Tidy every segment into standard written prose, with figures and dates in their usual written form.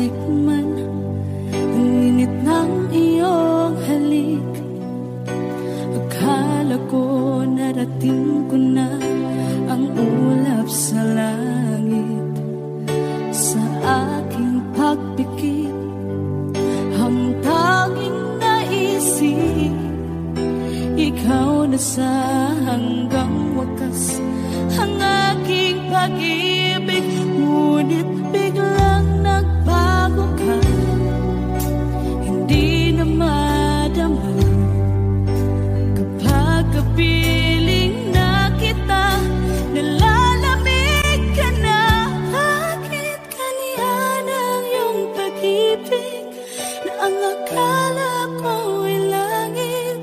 matikman ang init ng iyong halik. Akala ko narating ko na ang ulap sa langit. Sa aking pagpikit, ang tanging naisip, ikaw na sa hanggang wakas ang aking pag-ibig. Ngunit biglang nagbago ka, hindi na madama kapag kapiling na kita. Nalalamig ka na, bakit kaniyan ang iyong pag-ibig na ang akala ko ay langit.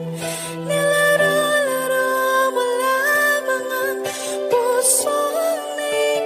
Nilaro-laro mo lamang ang pusong may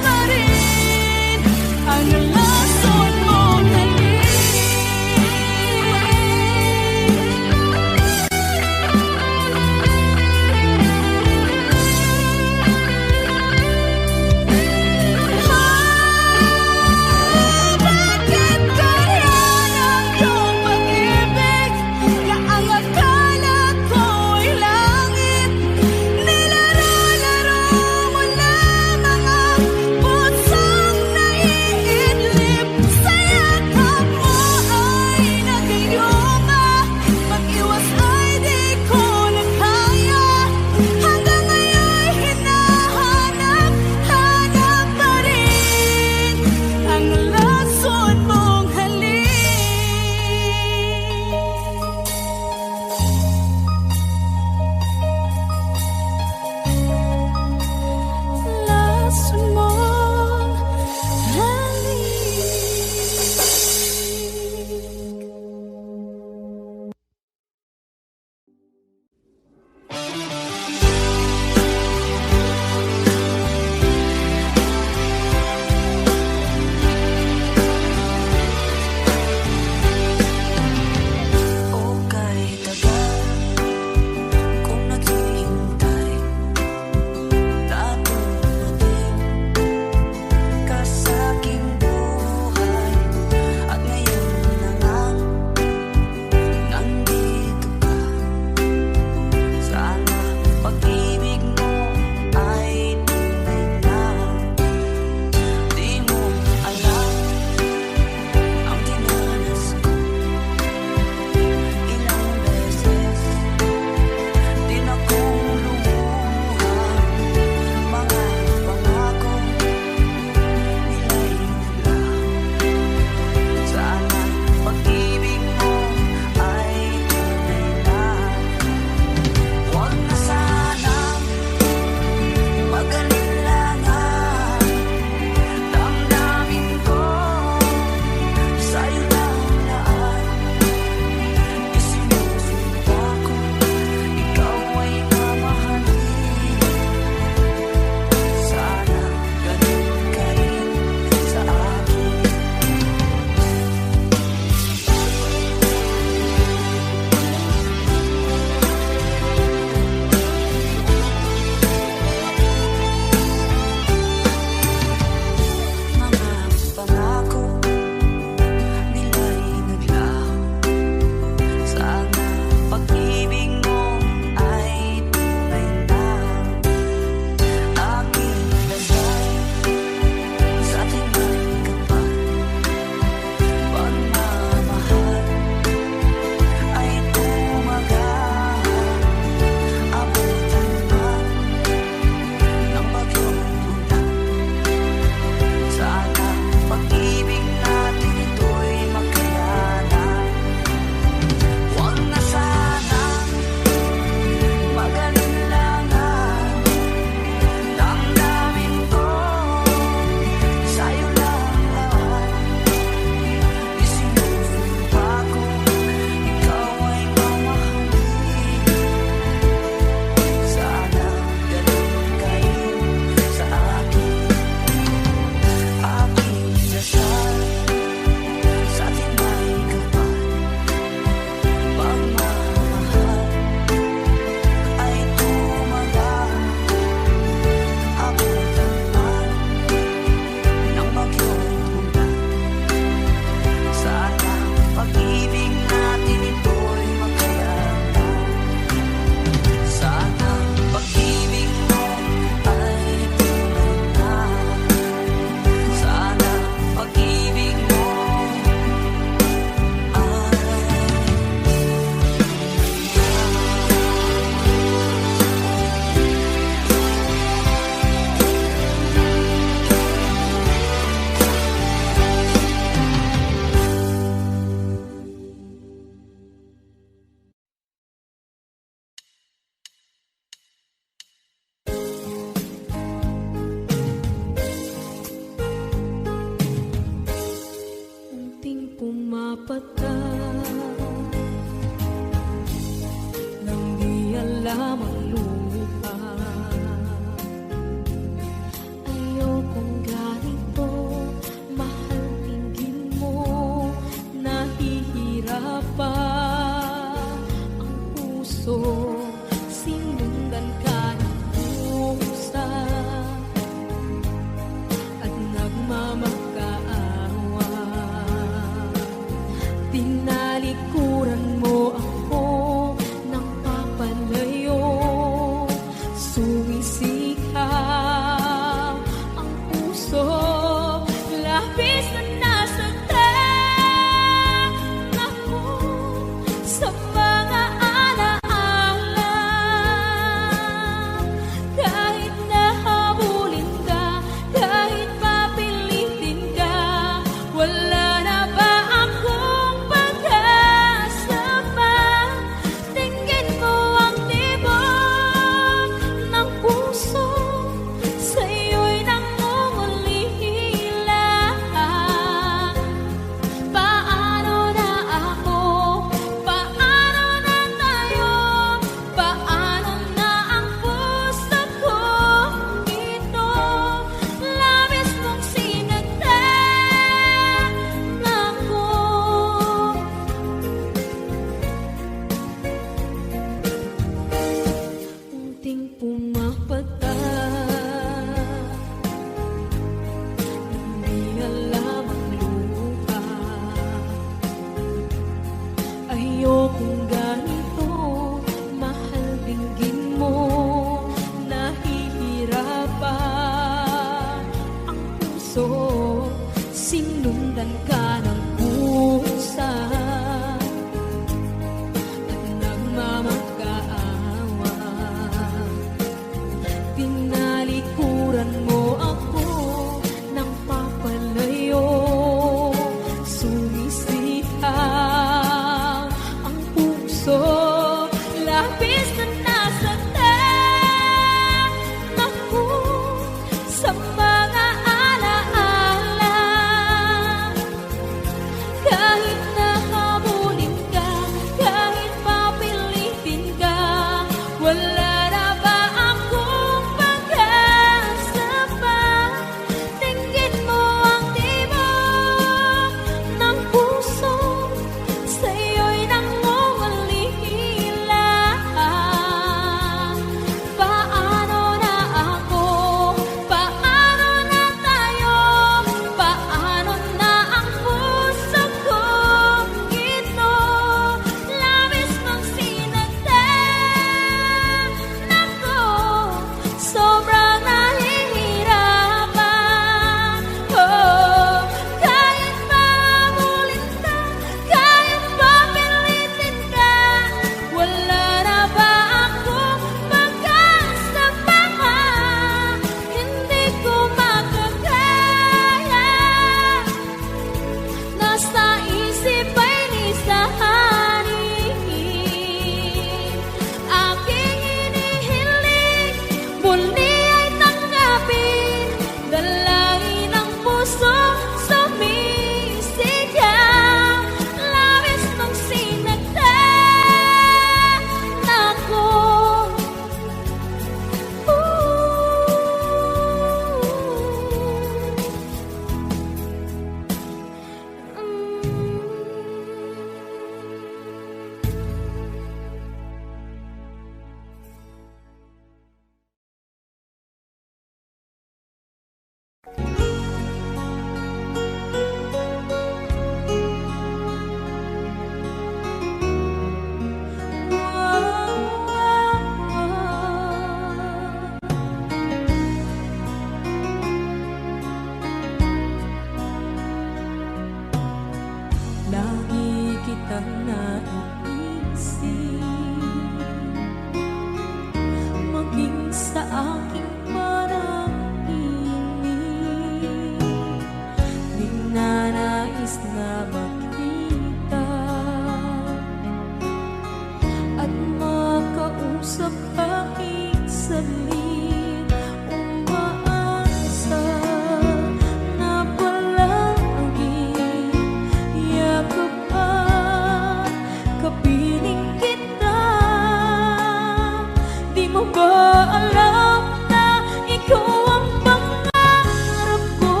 ba alam na ikaw ang pangarap ko?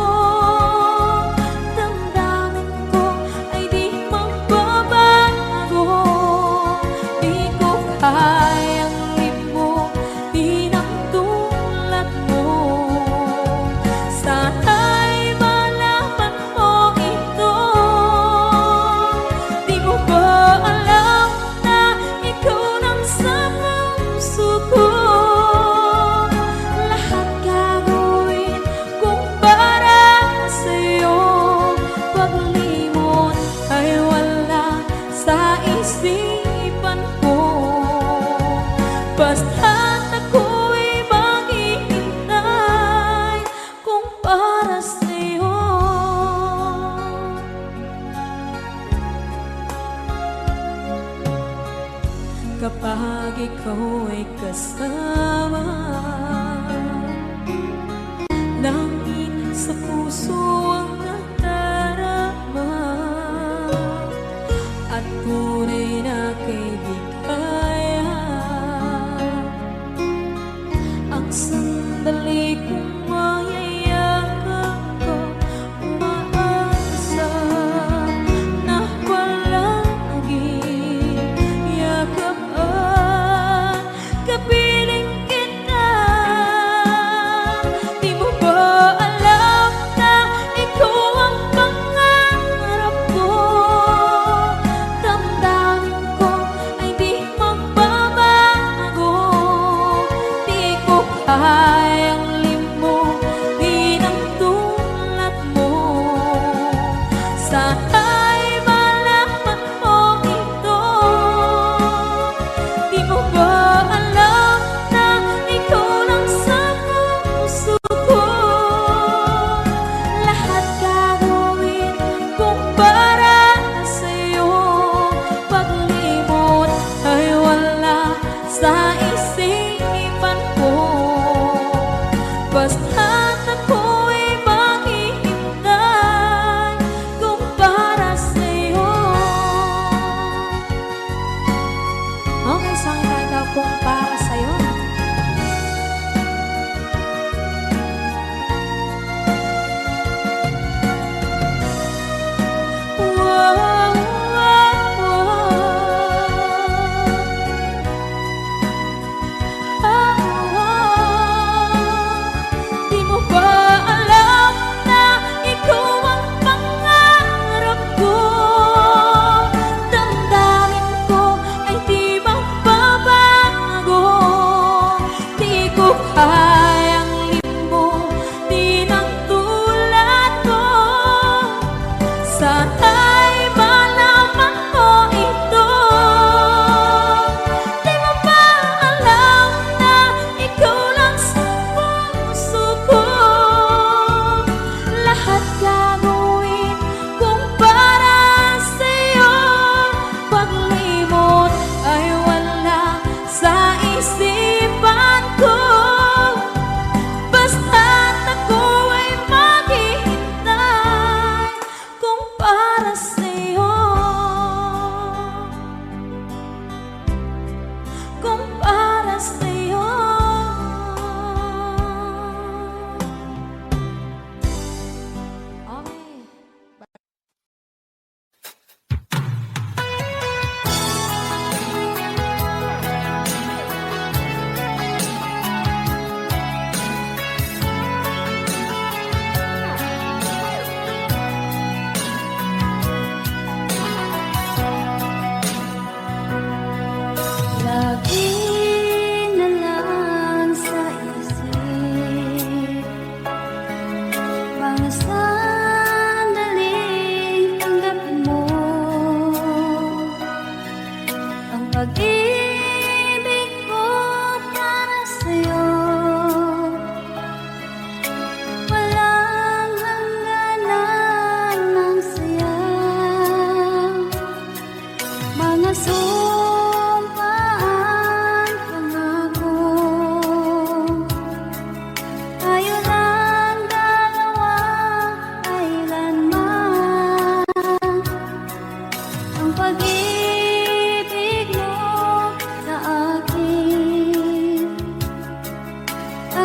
Damdamin ko ay di magbabago. Di ko kayang limutin ang tulad mo. Sana'y malaman mo ito. Di mo ba alam na ikaw nang sa puso ko? Lahat gagawin kung para sa'yo. Paglimot ay wala sa isipan ko. Basta't ako'y maghihintay kung para sa'yo. Kapag ikaw ay kasama, langit sa puso ang nadarama, at tunay na kaibigan. Ang sandali kong mayayakap ko, umaasa na palaging yakap at kapiling kita. Di mo ba alam na ikaw ang pangarap ko? Damdamin ko ay di magbabago. Di ko kayang limutin ang tulad mo. Sana'y malaman mo ito. Di mo ba alam na ikaw lang sa puso ko? Lahat gagawin kung para sa'yo. Paglimot ay wala sa isipan ko. Basta't ako'y maghihintay kung para sa'yo. Okay, saan tayo kung para sa'yo? Wow, wow, Di mo ba alam na ikaw ang pangarap ko? Damdamin ko ay di magbabago. Di ko kayang limutin ang tulad mo. Sana'y malaman mo ito. Di mo ba alam na ikaw lang sa puso ko? Lahat gagawin kung para sa'yo. Paglimot ay wala sa isipan ko.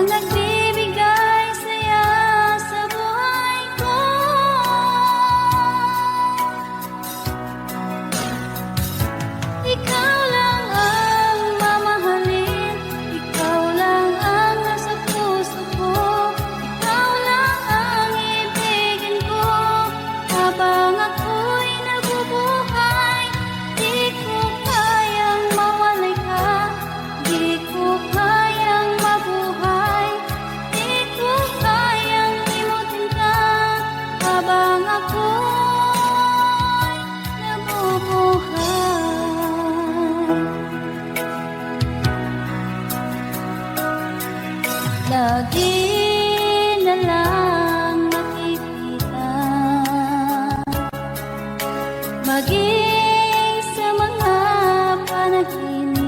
ang nagbibigay saya sa buhay ko. Ikaw lang ang mamahalin, ikaw lang ang nasa puso ko, ikaw lang ang ibigin ko. Habang ako'y nabubuhay, di ko kayang mawalay ka, di ko kayang mabuhay, di ko kayang limutin ka. Habang ako'y nabubuhay, lagi na lang makikita, maging sa mga panaginip.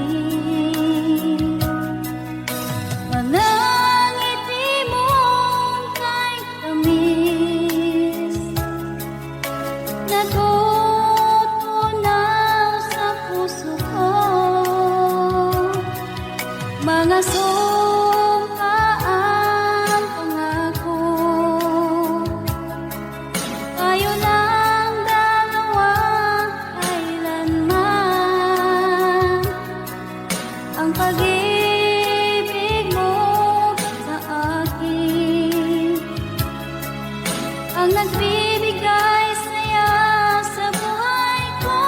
Manangiti mong kay tamis, natutunaw sa puso ko. Mga sumpaang pangako, tayo lang dalawa kailanman. Ang pag-ibig mo sa akin ang nagbibigay saya sa buhay ko.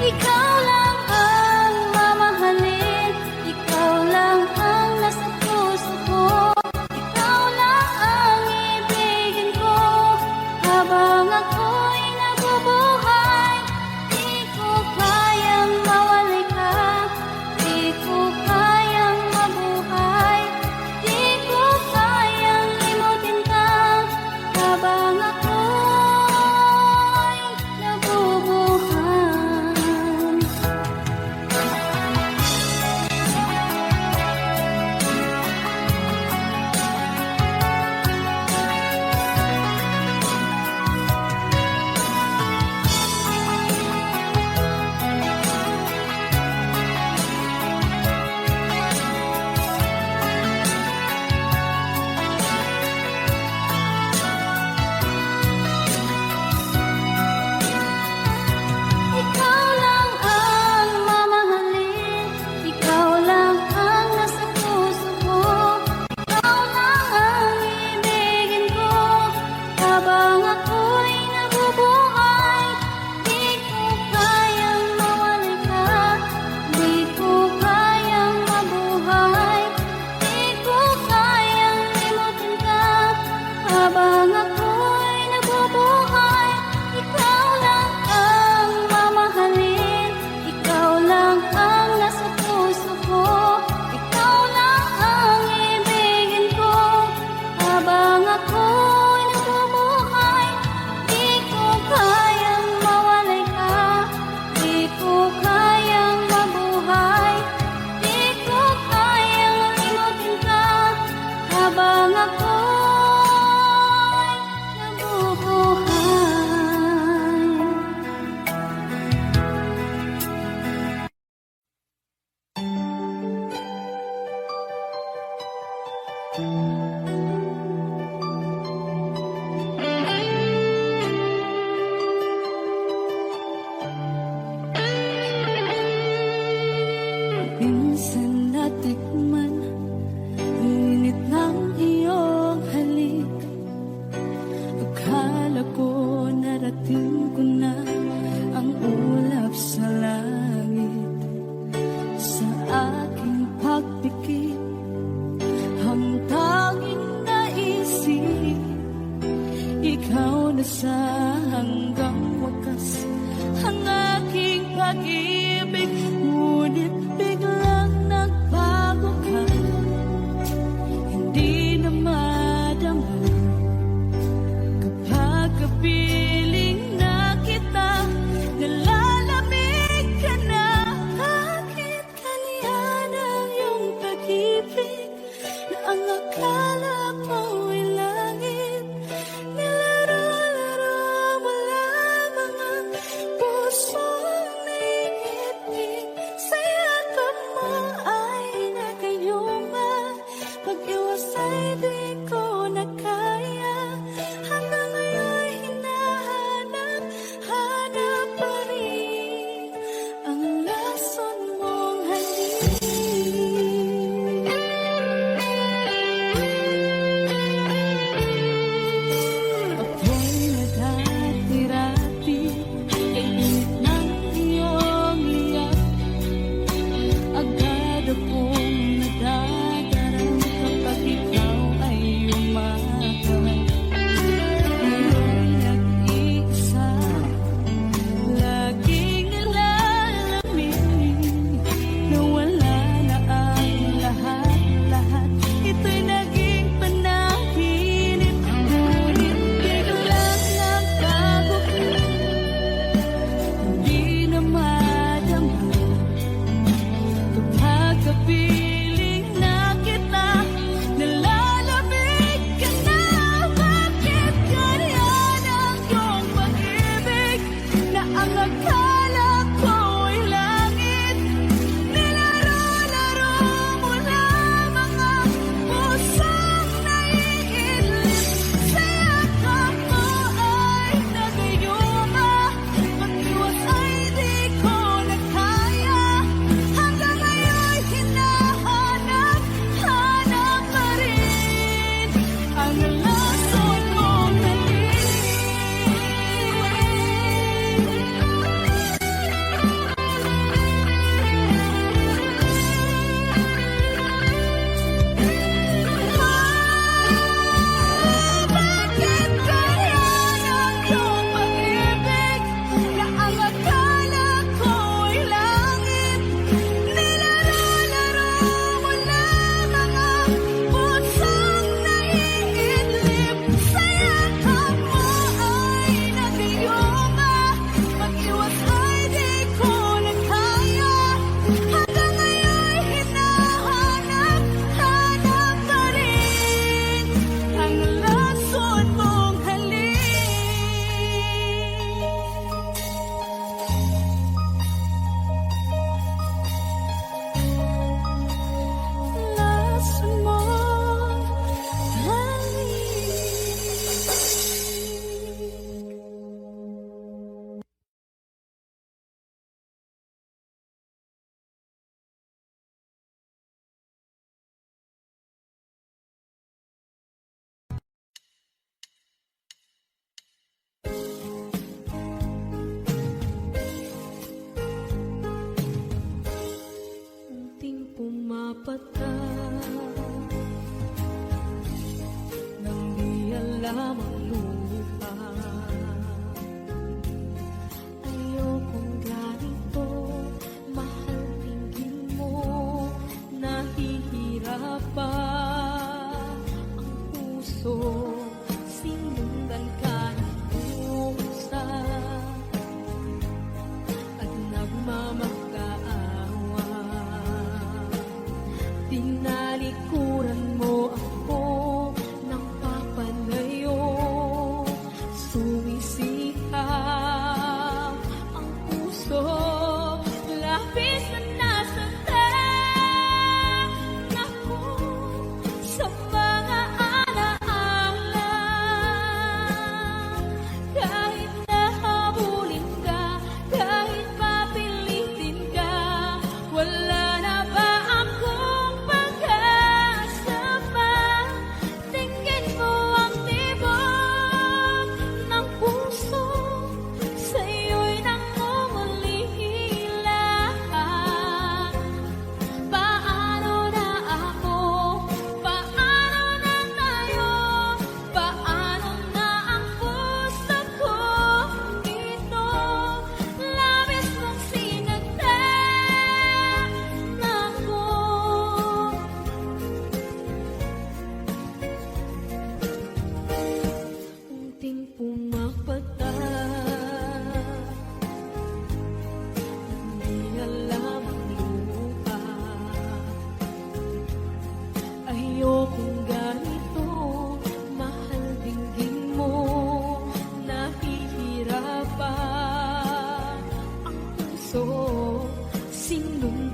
Ikaw lang ang mamahalin, ikaw lang ang nasa puso ko, ikaw lang ang ibigin ko. Habang ako'y nabubuhay, di ko kayang mawalay ka, di ko kayang mabuhay, di ko kayang limutin ka. Habang ako'y nabubuhay,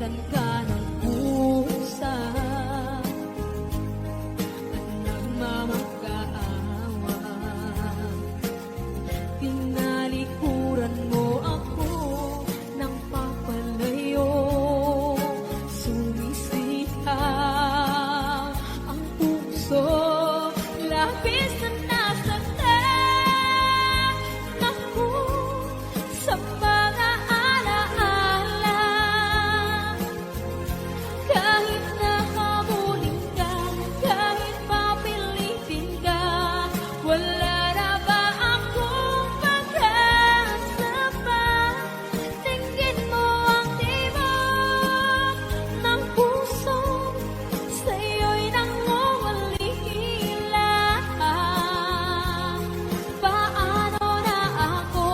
Pagalitan ka ng pusa at nagmamakaawa, tinalikuran mo ako ng papalayo, sumisihaw ang puso, labis na nasaktan ako sa mga alaala. Kahit nahabulin ka, kahit papilitin ka, wala na ba akong pag-asa pa? Tingin mo ang tibok ng puso, sa'yo'y nangungalila. Paano na ako?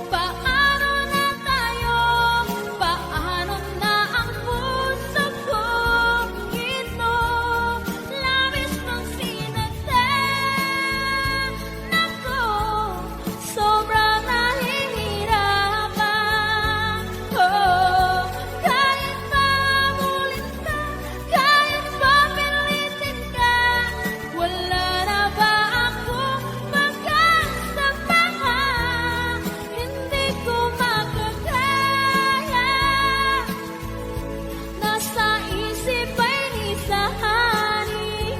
Paano na tayo? Paano na ang puso kong ito? Labis mong sinaktan ako, sobrang nahihirapan. Oh, kahit mahabulin ka, kahit papilitin ka, wala na ba akong pag-asa pa? Hindi ko makakaya, nasa isip ay nisahanin.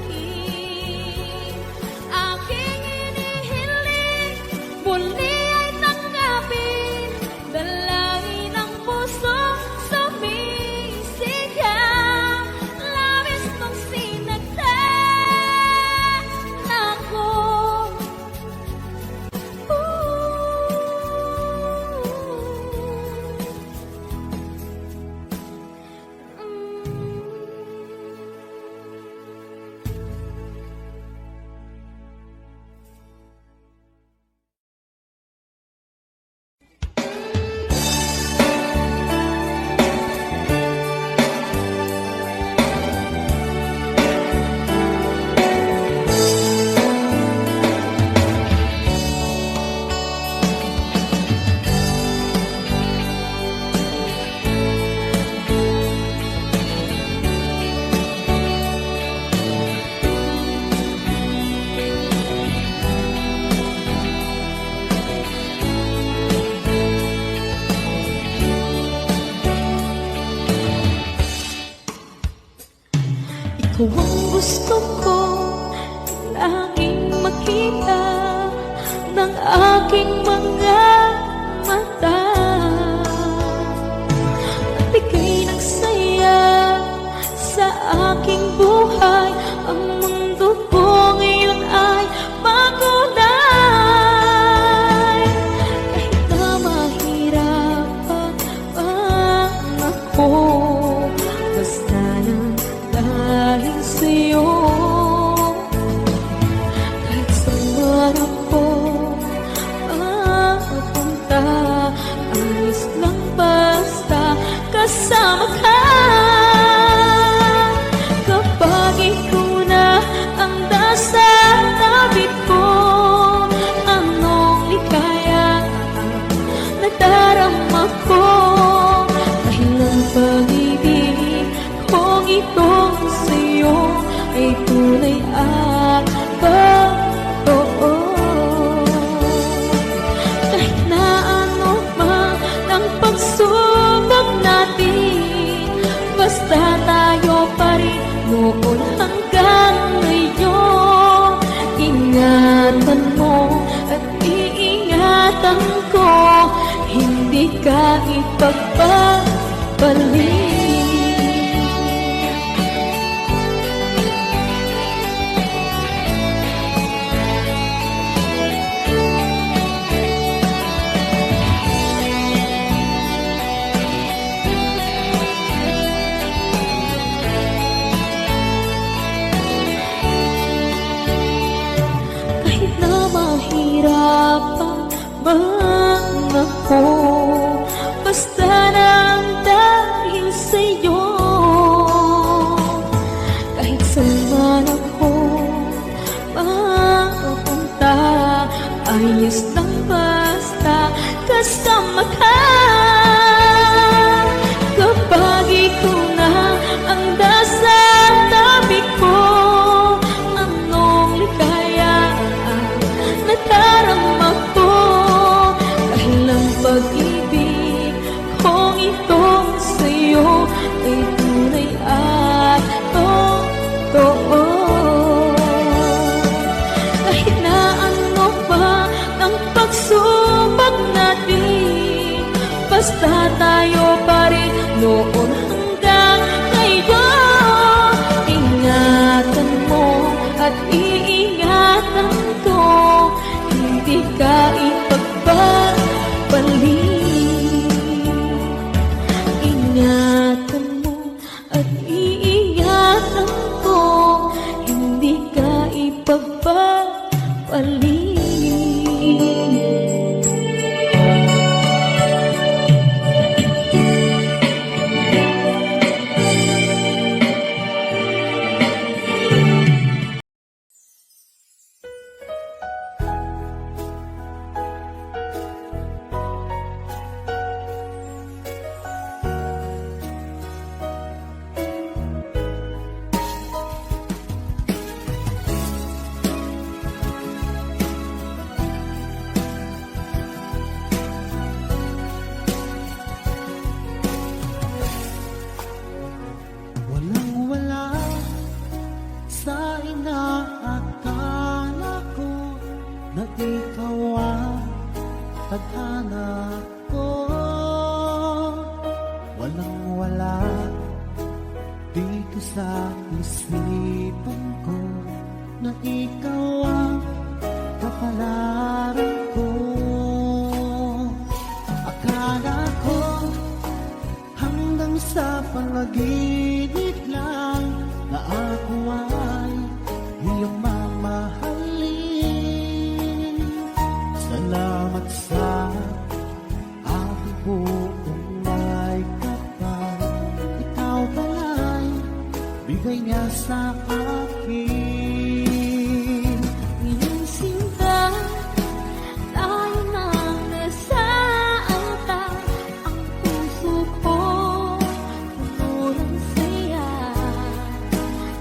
Aking inihiling, muli ay tanggapin, dalangin ng puso sumisigaw. Labis mong sinaktan ako. Ikaw ang gusto ko laging makita ng aking mga mata. Nagbigay ng saya sa aking buhay, ang mundo ko ngayon ay makulay. Kahit na mahirapan ako, basta lang dahil sa'yo. Kahit saan ako mapunta, ayos lang basta kasama ka. Kapag ikaw na ang nasa tabi ko, anong likaya nadarama ko? Dahil ang pag-ibig kong itong sa'yo ay tunay at totoo. Kahit na ano man ang pagsubok natin, basta tayo pa rin noon hanggang ngayon. Ingatan mo at iingatan ko, hindi ka ipagpapalik. Kahit na mahirapan man ako, basta nang dahil sa'yo. Kahit saan man ako mapunta, ayos lang basta kasama ka. Kapag sa'yo ay tunay at totoo. Kahit na ano pa ang pagsubok natin, basta tayo pa rin noon hanggang ngayon. Ingatan mo at iingatan ko, hindi ka ipagpapalit. Ingatan mo at iingatan ko, hindi ka ipagpapalit. Walang-wala sa inaakala ko na ikaw ang tadhana ko. Walang-wala dito sa isipan ko na ikaw ang kapalaran ko. Akala ko hanggang sa panaginip lang na ako ay iyong mamahalin. Salamat sa aking buong may kapal. Ikaw pala'y bigay niya sa akin. Ngayong sinta, tayo nang nasa altar. Ang puso ko puno ng saya.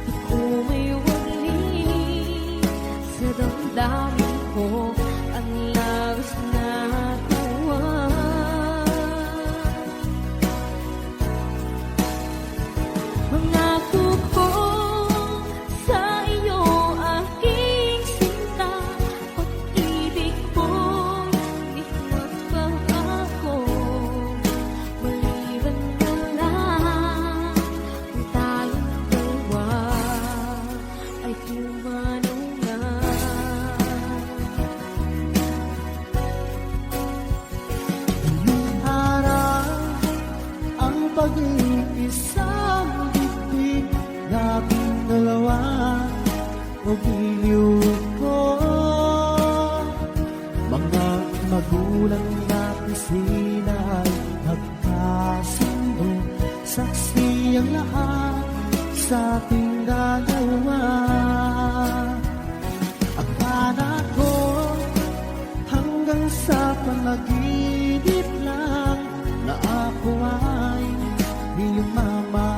Di ko may wali sa damdamin ko ang labis na tuwa. Mangako ko sa iyo, aking sinta, pag-ibig ko'y di magbabago. Maliban na lang kung tayong dalawa ay pumanaw na. Ngayong araw ang pag-iisang bibig nating dalawa o giliw ko. Mga magulang natin sila ay nagkasundo, saksi ang lahat sa ating dalawa. Akala ko hanggang sa panaginip lang na ako ay iyong mamahalin.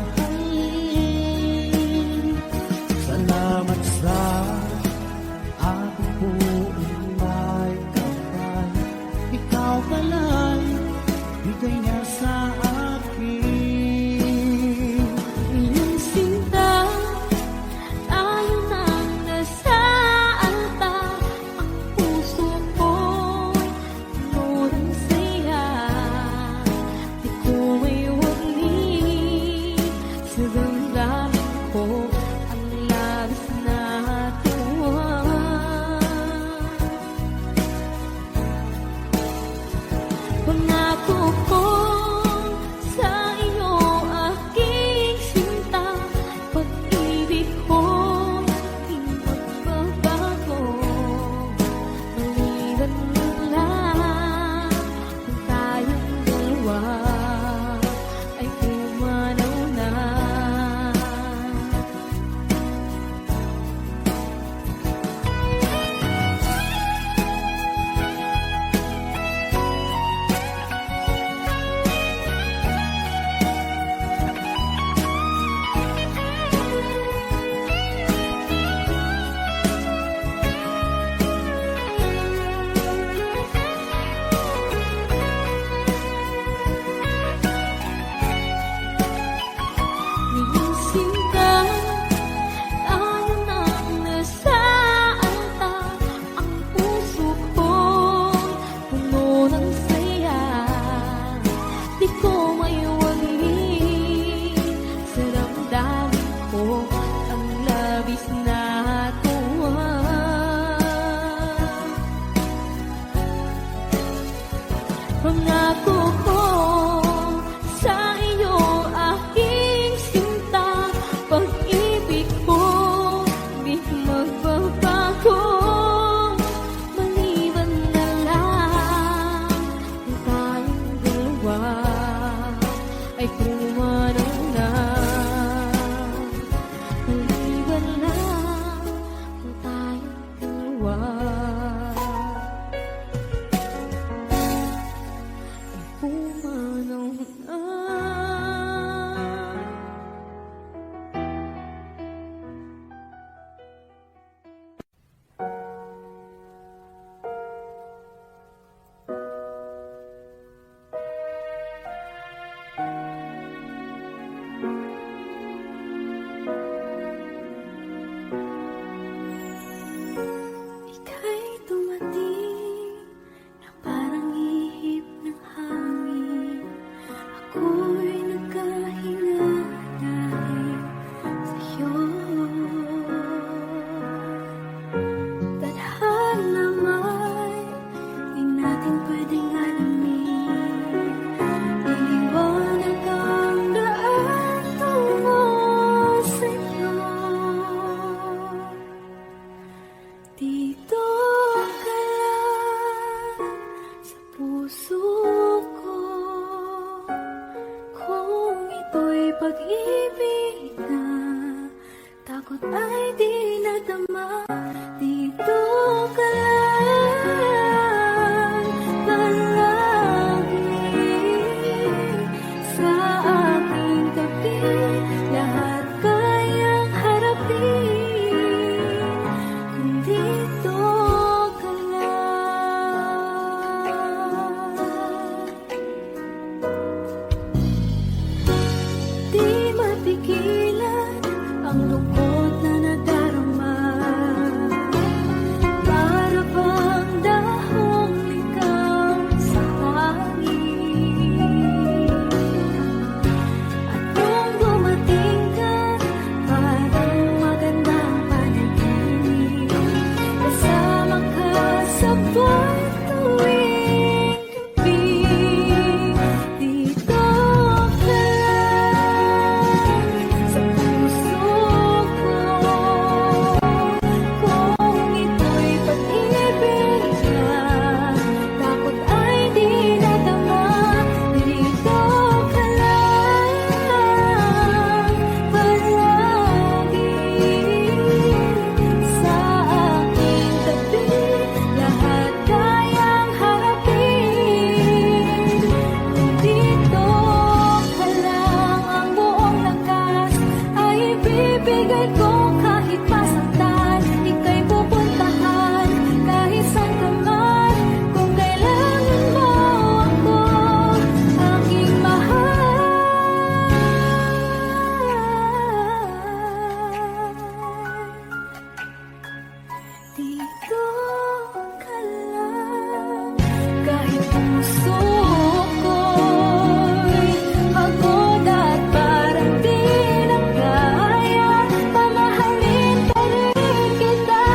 Salamat sa aking buong may kapal. Ikaw pala'y bigay niya sa akin. Ngayong sinta, tayo nang nasa altar. Ang puso ko'y puno ng pag-ibig na takot ay di nadama. Dito ka lang palagi sa aking tabi. Lahat kayang harapin kung dito ka lang. Di mapigilan ang lungkot na nadarama. Para bang dahong likaw sa hangin. At nung dumating ka, parang magandang panaginip. Kasama ka sa buwan tuwing gabi. Dito ka lang sa puso ko. Kung ito'y pag-ibig na takot ay di nadama. Dito ka lang palagi sa aking tabi. Lahat kayang harapin kung dito ka lang. Ang buong lakas ay ibibigay ko kahit masaktan. Ika'y pupuntahan kahit saan ka man. Kung kailangan mo ako, aking mahal. Dito ka lang kahit puso ko'y pagod at parang di na kaya. Mamahalin pa rin kita.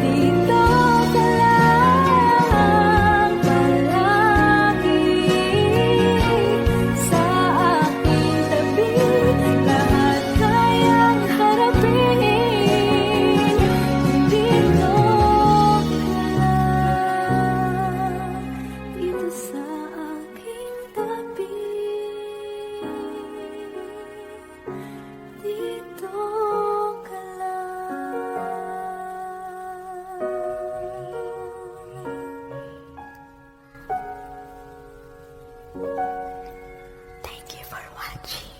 Dito ka lang palagi sa aking tabi. Lahat kayang harapin kung dito ka lang. Dito sa aking tabi. Dito ka lang. Thank you for watching.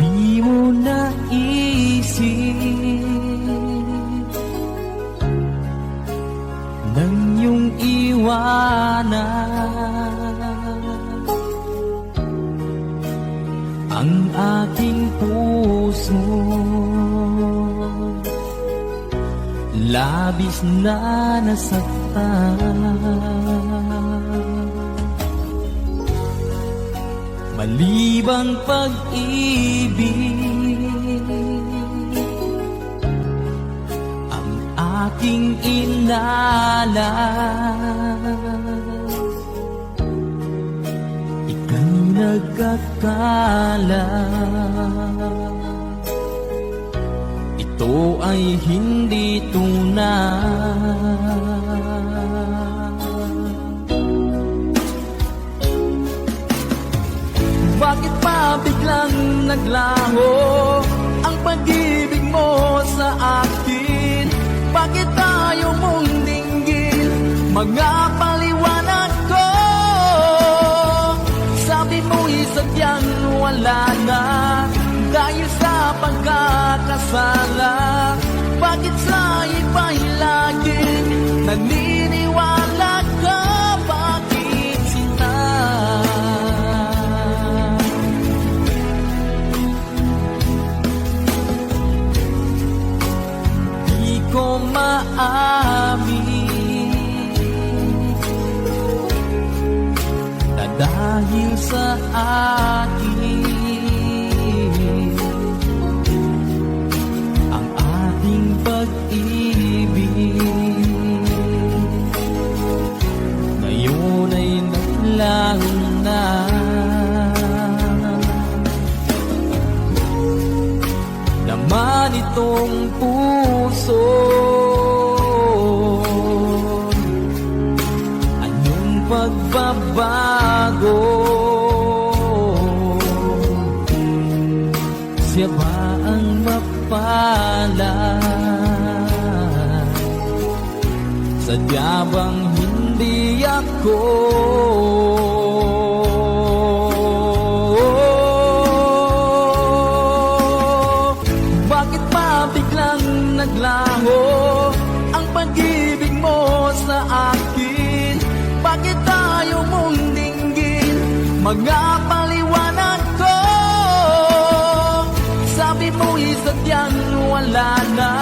Di mo naisip nang iyong iwanan ang aking puso. Labis na nasaktan. Malibang pag-ibig ang aking inalan. Ika'y nagkakala ito ay hindi tunay. Bakit pa biglang naglaho ang pag-ibig mo sa akin? Bakit tayo mong dinggin mga paliwanag ko? Sabi mo'y sadyang wala na dahil sa pagkakasala. Bakit sa iba'y laging naniniwala ka? Bakit sinta? Di ko maamin na dahil sa akin ang ating pag-ibig ngayon ay naglaho na. iyong puso. Anong pagbabago? Siya ba ang mapalad? Sadya bang hindi ako? Bakit ba biglang naglaho ang pag-ibig mo sa akin? Bakit tayo mong dinggin mga paliwanag ko? Sabi mo'y sadyang wala na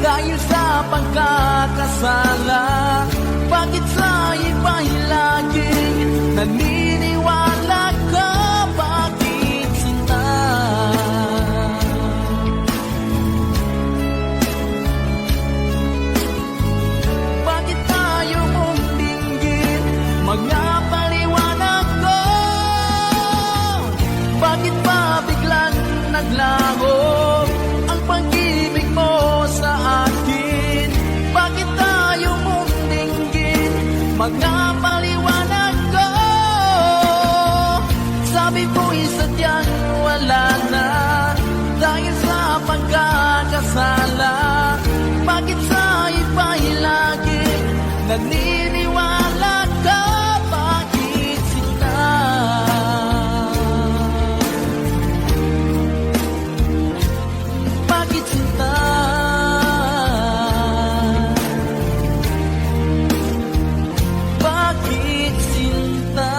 dahil sa pagkakasala. Bakit sa iba'y laging naniniwala ka? Bakit sinta? Bakit tayo mong dinggin mga paliwanag ko? Bakit ba biglang naglaho ang pag-ibig mo sa akin? Bakit tayo mong dinggin mga paliwanag ko? Sabi ko'y sadyang wala na dahil sa pagkakasala. Bakit sa iba'y laging naniniwala ka? Bakit sila? Bakit sinta? Bakit sinta?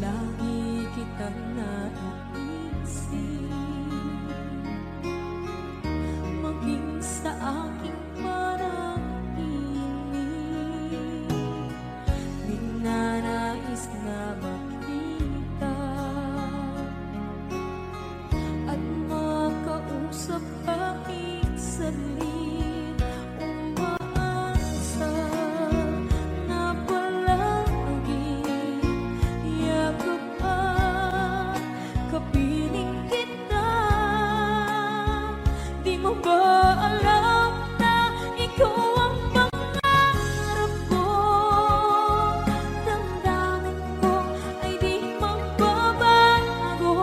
Lagi kitang naiisip, maging sa aking parang inig. Ninanais na makita at makausap kahit saglit. Umaasa na palagi yakap at kapiling kita. Di mo ba alam na ikaw ang pangarap ko? Damdamin ko ay di magbabago.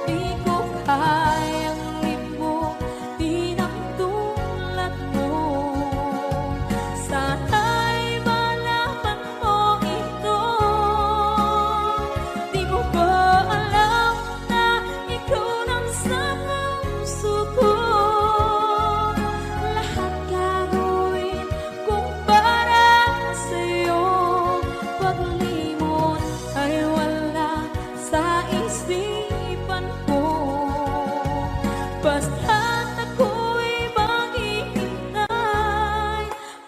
Di ko kayang limutin ang tulad mo. Sana'y malaman mo ito. Di mo ba alam na ikaw lang sa puso ko? Lahat gagawin kung para sa'yo. Paglimot ay wala sa isipan ko. Basta't ako'y maghihintay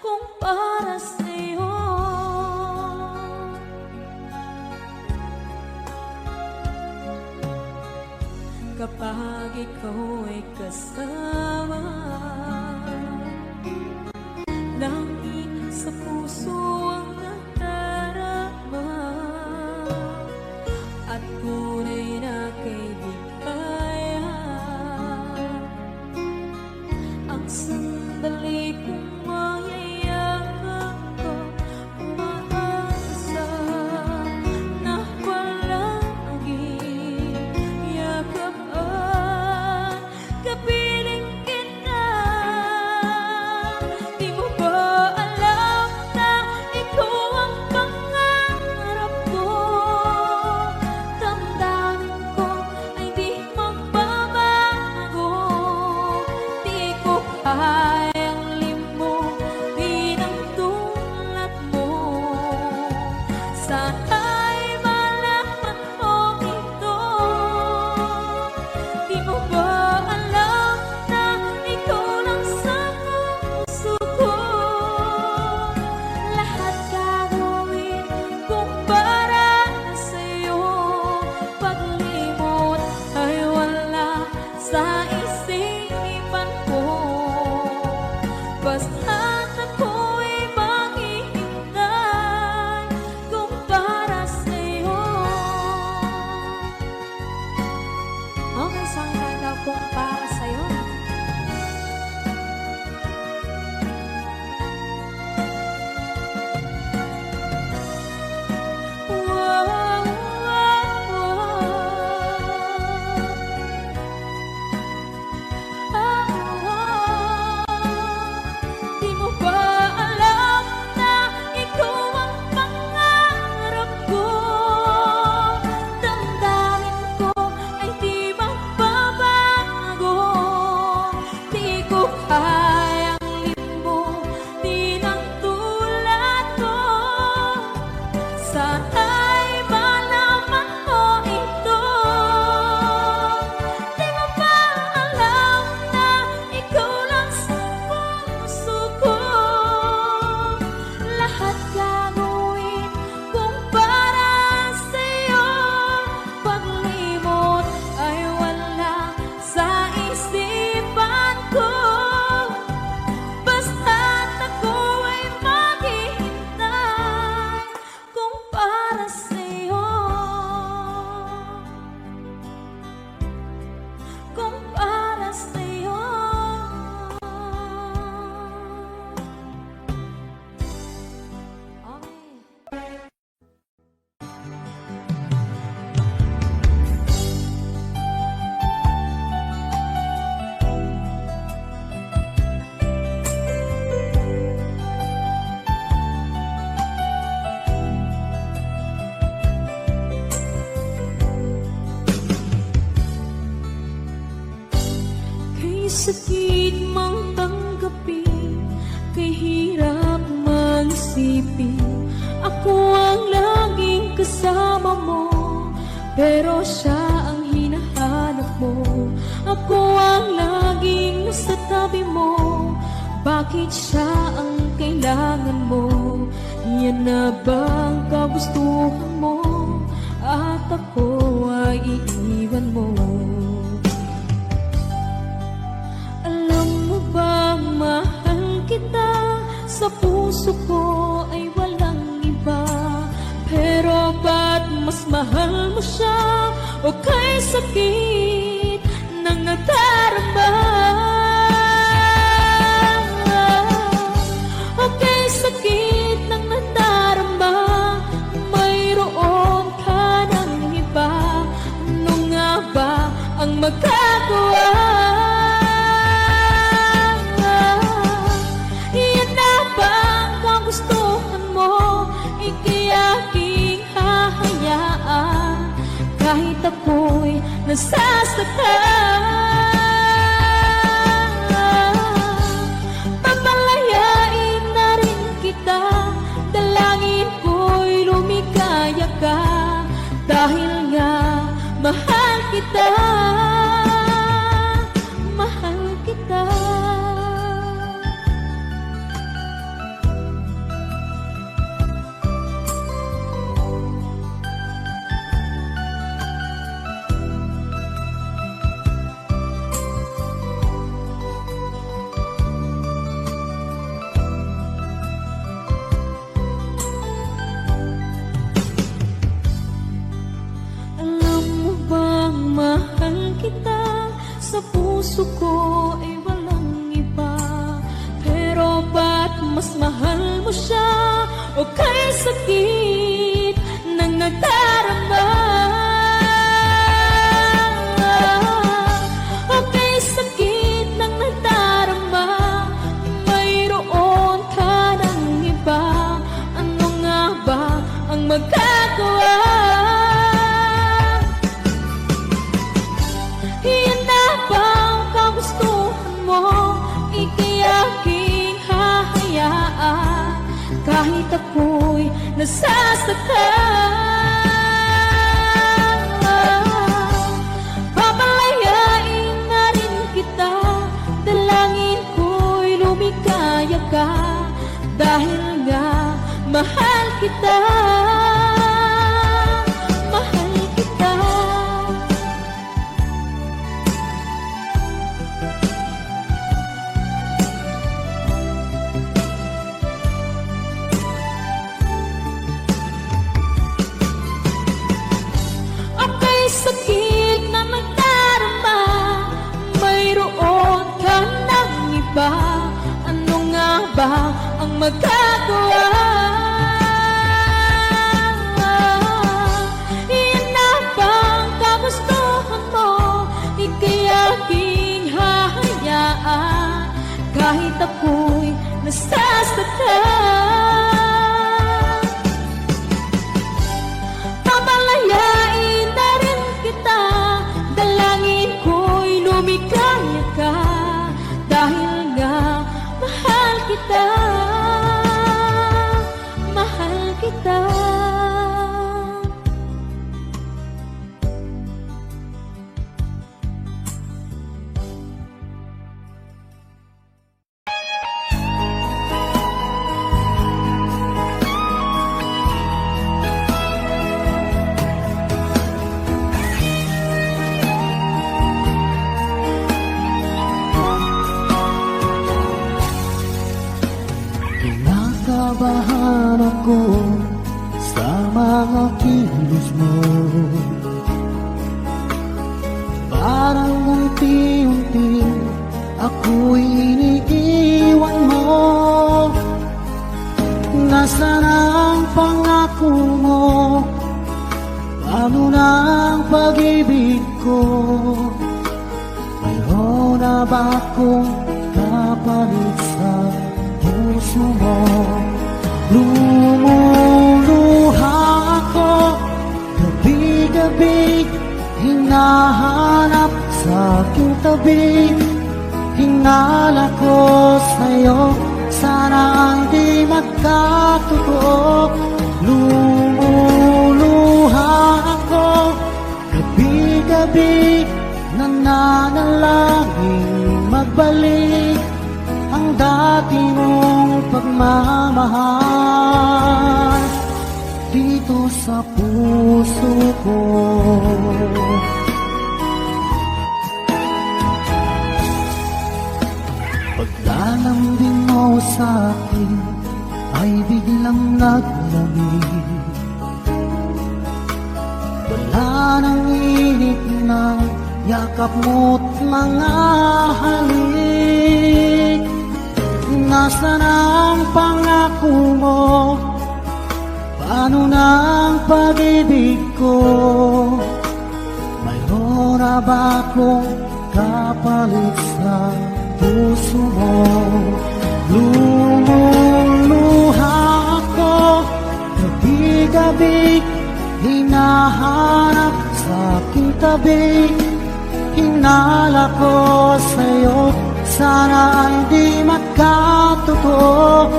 kung para sa'yo. Kapag ikaw ay kasama, langit sa puso ang nadarama, at tunay na kaibigan. Ang sandali kong mayayakap ko, umaasa na palagi yakap at kapiling kita. Di mo ba alam na ikaw ang pangarap ko? Damdamin ko ay di magbabago. Di ko kayang sakit mang tanggapin, kay hirap magsipin. Ako ang laging kasama mo, pero siya ang hinahanap mo. Ako ang laging nasa tabi mo, bakit siya ang kailangan mo? Yan na bang kagustuhan mo? At ako ay iiwan mo. Alam mo bang mahal kita? Sa puso ko ay walang iba. Pero ba't mas mahal mo siya? O kay sakit ng nadarama? O kay sakit ng nadarama, mayroon ka ng iba. Ano nga ba ang magagawa? Iyan na ba ang kagustuhan mo? Ika'y aking hahayaan, kahit ako'y nasasaktan. Papalayain na rin kita, dalangin ko'y lumikaya ka, dahil nga mahal kita, mahal kita. Sa puso ko ay walang iba. Pero ba't mas mahal mo siya? O kay sakit ng nadarama? O kay sakit ng nadarama, mayroon ka ng iba. Ano nga ba ang magagawa? Iyan na ba ang kagustuhan mo? Ika'y aking hahayaan, kahit ako'y nasasaktan. Papalayain na rin kita, dalangin ko'y lumikaya ka, dahil nga mahal kita, mahal kita. Sakit na magdarama, mayroon ka ng iba. Ano nga ba ang magagawa? Iyan na ba ang kagustuhan mo? Ika'y aking hahayaan, kahit ako'y nasasaktan. Papalayain na rin kita, dalangin ko'y lumikaya ka, dahil nga mahal kita, mahal kita. Kinakabahan ako sa mga kilos mo, parang unti-unti ako'y iniiwan mo. Nasaan ang pangako mo? Paano na ang pag-ibig ko? Mayroon na ba akong kapalit sa puso mo? Lumuluha ako, gabi-gabi hinahanap sa aking tabi. hinala ko sa'yo, sana ay di magkatotoo. Lumuluha ako, gabi-gabi, nananalangin magbalik ang dati mong pagmamahal dito sa puso ko. Paglalambing mo sa akin ay biglang naglamig. Wala nang init ng yakap mo't mga halik. Nasaan ang pangako mo? Paano na ang pag-ibig ko? Mayroon na ba akong kapalit sa puso mo? Lumuluha ako, gabi-gabi, hinahanap sa aking tabi. Hinala ko sa'yo, sana ay di magkatotoo.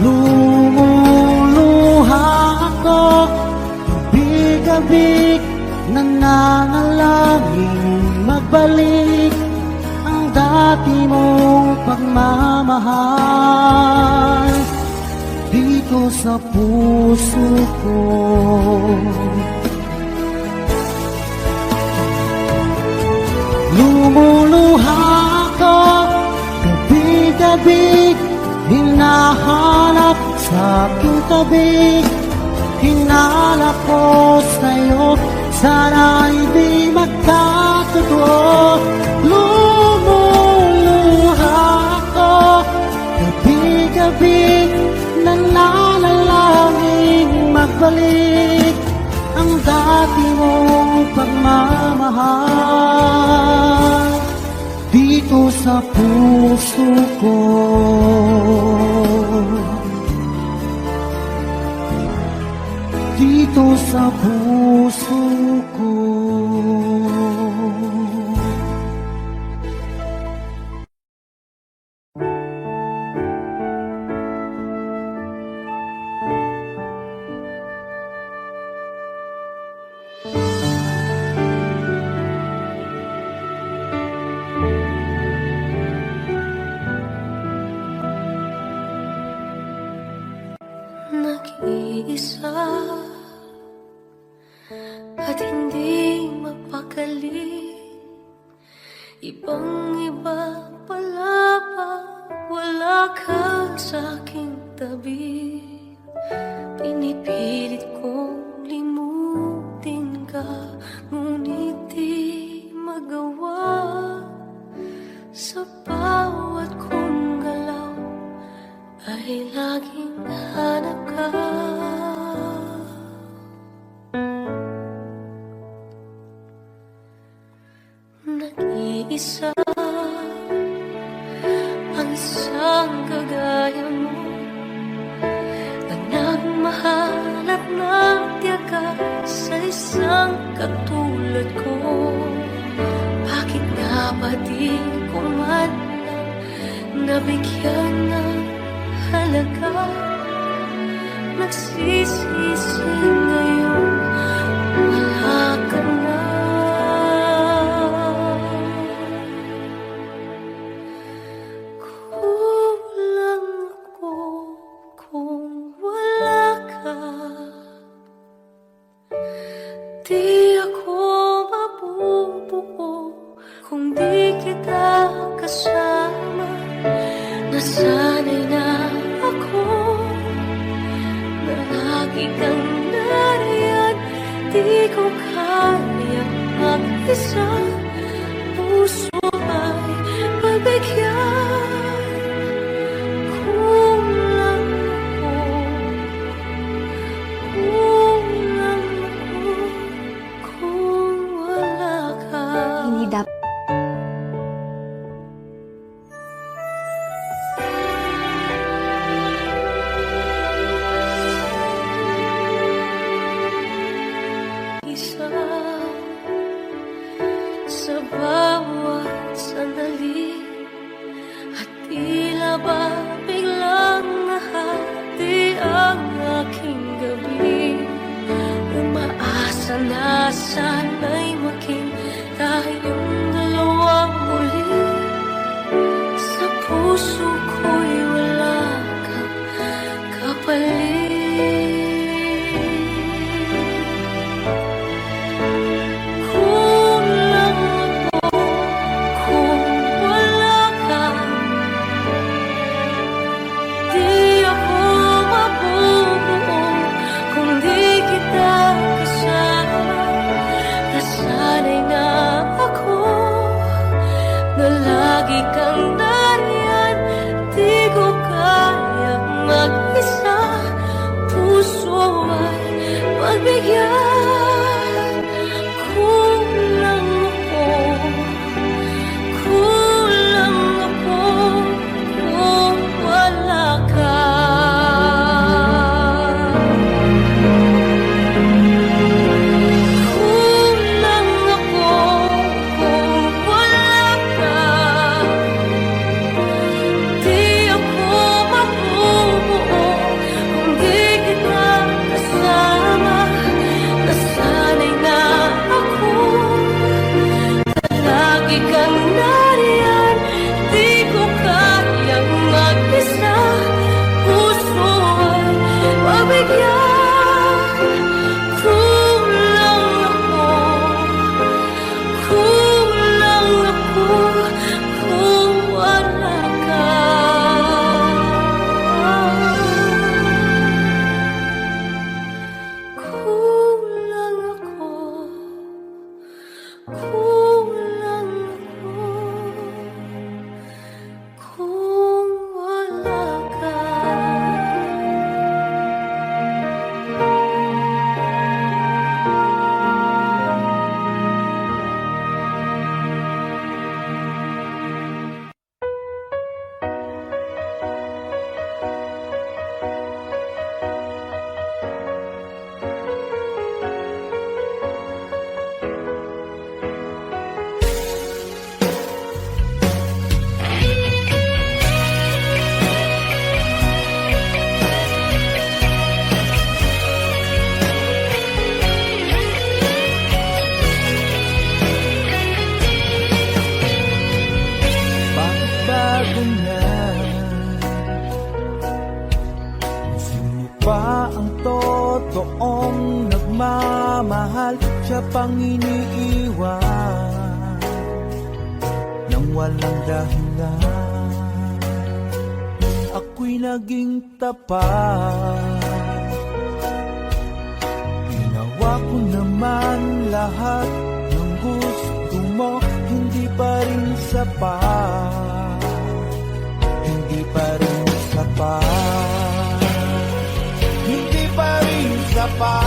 Lumuluha ako, gabi-gabi, nananalangin magbalik ang dati mong pagmamahal dito sa puso ko. Lumuluha ako, gabi-gabi, hinahanap sa aking tabi. Hinala ko sa'yo, sana ay di magkatotoo. Lumuluha ako, gabi-gabi, nananalangin magbalik ang dati mong pagmamahal dito sa puso ko. Dito sa puso ko. Nag-iisa at hindi mapakali, ibang-iba pala pag wala ka sa aking tabi. Pinipilit kong limutin ka, ngunit di magawa. Sa bawat kong galaw ay laging hanap ka. Nag-iisa ang isang kagaya mo, ang nagmahal at nagtiyaga sa isang katulad ko. Bakit nga ba di ko man lang nabigyan ng halaga? Nagsisisi ngayon, wala ka na. Kulang ako kung wala ka. Di ako mabubuo kung di kita kasama. Nasanay na ako na lagi kang nariyan. Di ko kaya mag-isa, puso ay pagbigyan. Kulang ako kung wala ka. Hindi dapat. Isa sa bawat sandali ba biglang nahati ang aking gabi? Umaasa na sana'y maging tayong dalawang muli. Sa puso ko'y wala kang kapalit. Kung lang ako, kung wala ka, di ako mabubuo. Kung di kita kasama, nasanay na ako na lagi kang nariyan. Di ko kayang mag-isa, puso ay pagbigyan. Kung lang ako, kung lang ako, kung wala ka. Kung lang ako, kung wala ka, di ako mabubuo. Kung di kita kasama, nasanay na ako na lagi kang nariyan. Di ko kayang mag-isa, puso ay mabigyan. Kung lang ako, kung lang ako, kung wala ka. Kung lang ako, kung lang ako, kung wala ka. Bago na sino pa ang totoong nagmamahal? Siya pang iniiwan nang walang dahilan. Ako'y naging tapat, ginawa ko naman lahat ng gusto mo. Hindi pa rin sapat, hindi pa rin sapat, hindi pa rin sapat.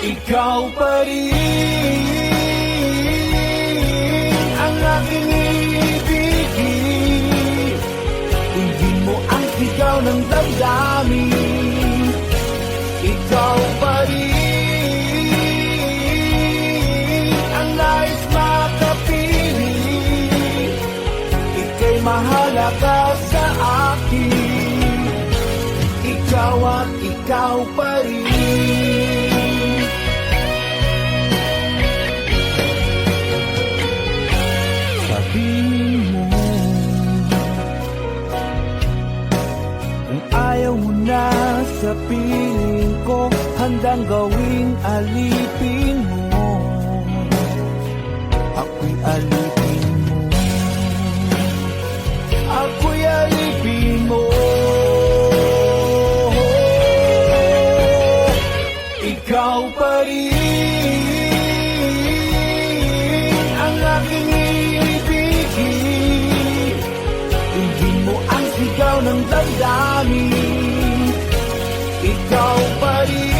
Ikaw pa rin ang aking ibigin. Hindi mo ang sigaw ng damdamin. Ikaw pa rin nais makapiling. Ika'y mahalaga sa akin. Ikaw at ikaw pa rin. Sabihin mo kung ayaw mo na sa piling ko, handang gawing alipin mo. Ako'y alipin mo, ako'y alipin mo. Ikaw pa rin ang aking ibigin. Hindi mo ang sigaw ng damdamin. Ikaw pa rin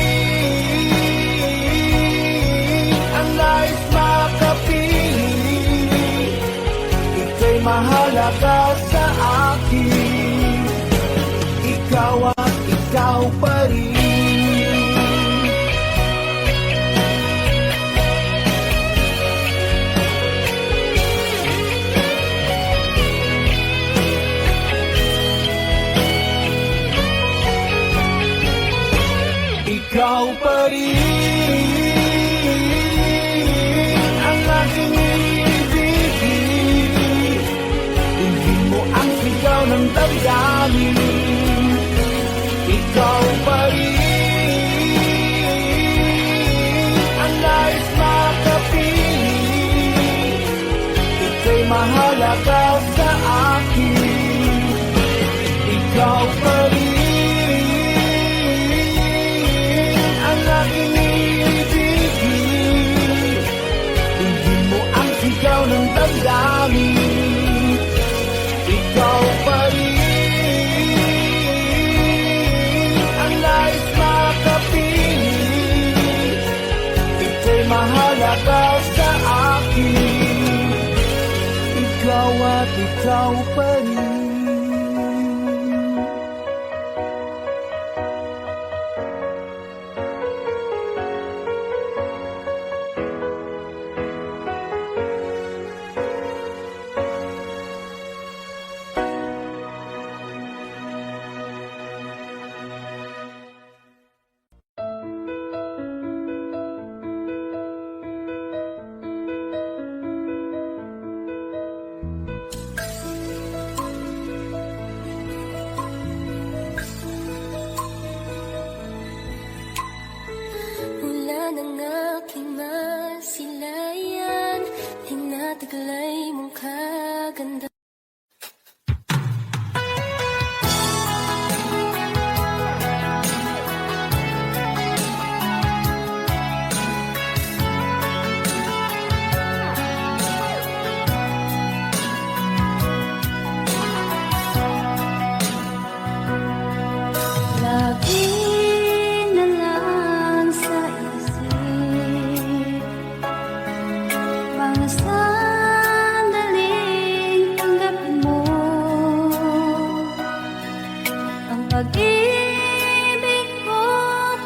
ang nais makapiling. Ika'y mahalaga sa akin. Ikaw at ikaw pa rin. pa rin ang aking ibigin. Hindi mo ang sigaw ng damdamin. Ikaw pa rin ang nais makapiling. Ika'y mahalaga sa akin. Ikaw pa rin ang aking ibigin. Hindi mo ang sigaw ng damdamin. Ikaw pa rin ang nais makapiling. Ika'y mahalaga sa akin. Ikaw at ikaw pa rin. Mula ng aking masilayan, tinataglay mong kaganda. Lagi na lang sa isip mga sandaling tanggapin mo ang pag-ibig ko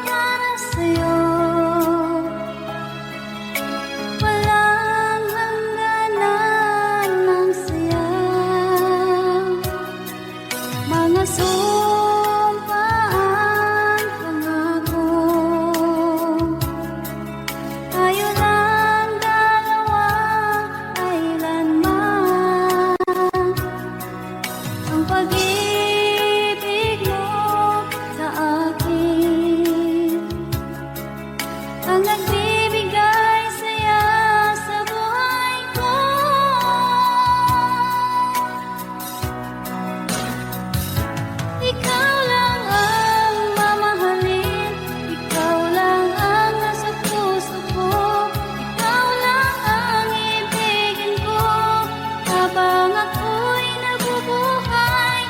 para sa'yo. Walang hangganan ng saya, mga sumpaan, pangako. Tayo lang dalawa, kailanman. Ang pag-ibig mo sa akin ang nagbibigay saya sa buhay ko. Ikaw lang ang mamahalin, ikaw lang ang nasa puso ko, ikaw lang ang ibigin ko. Habang ako'y nabubuhay,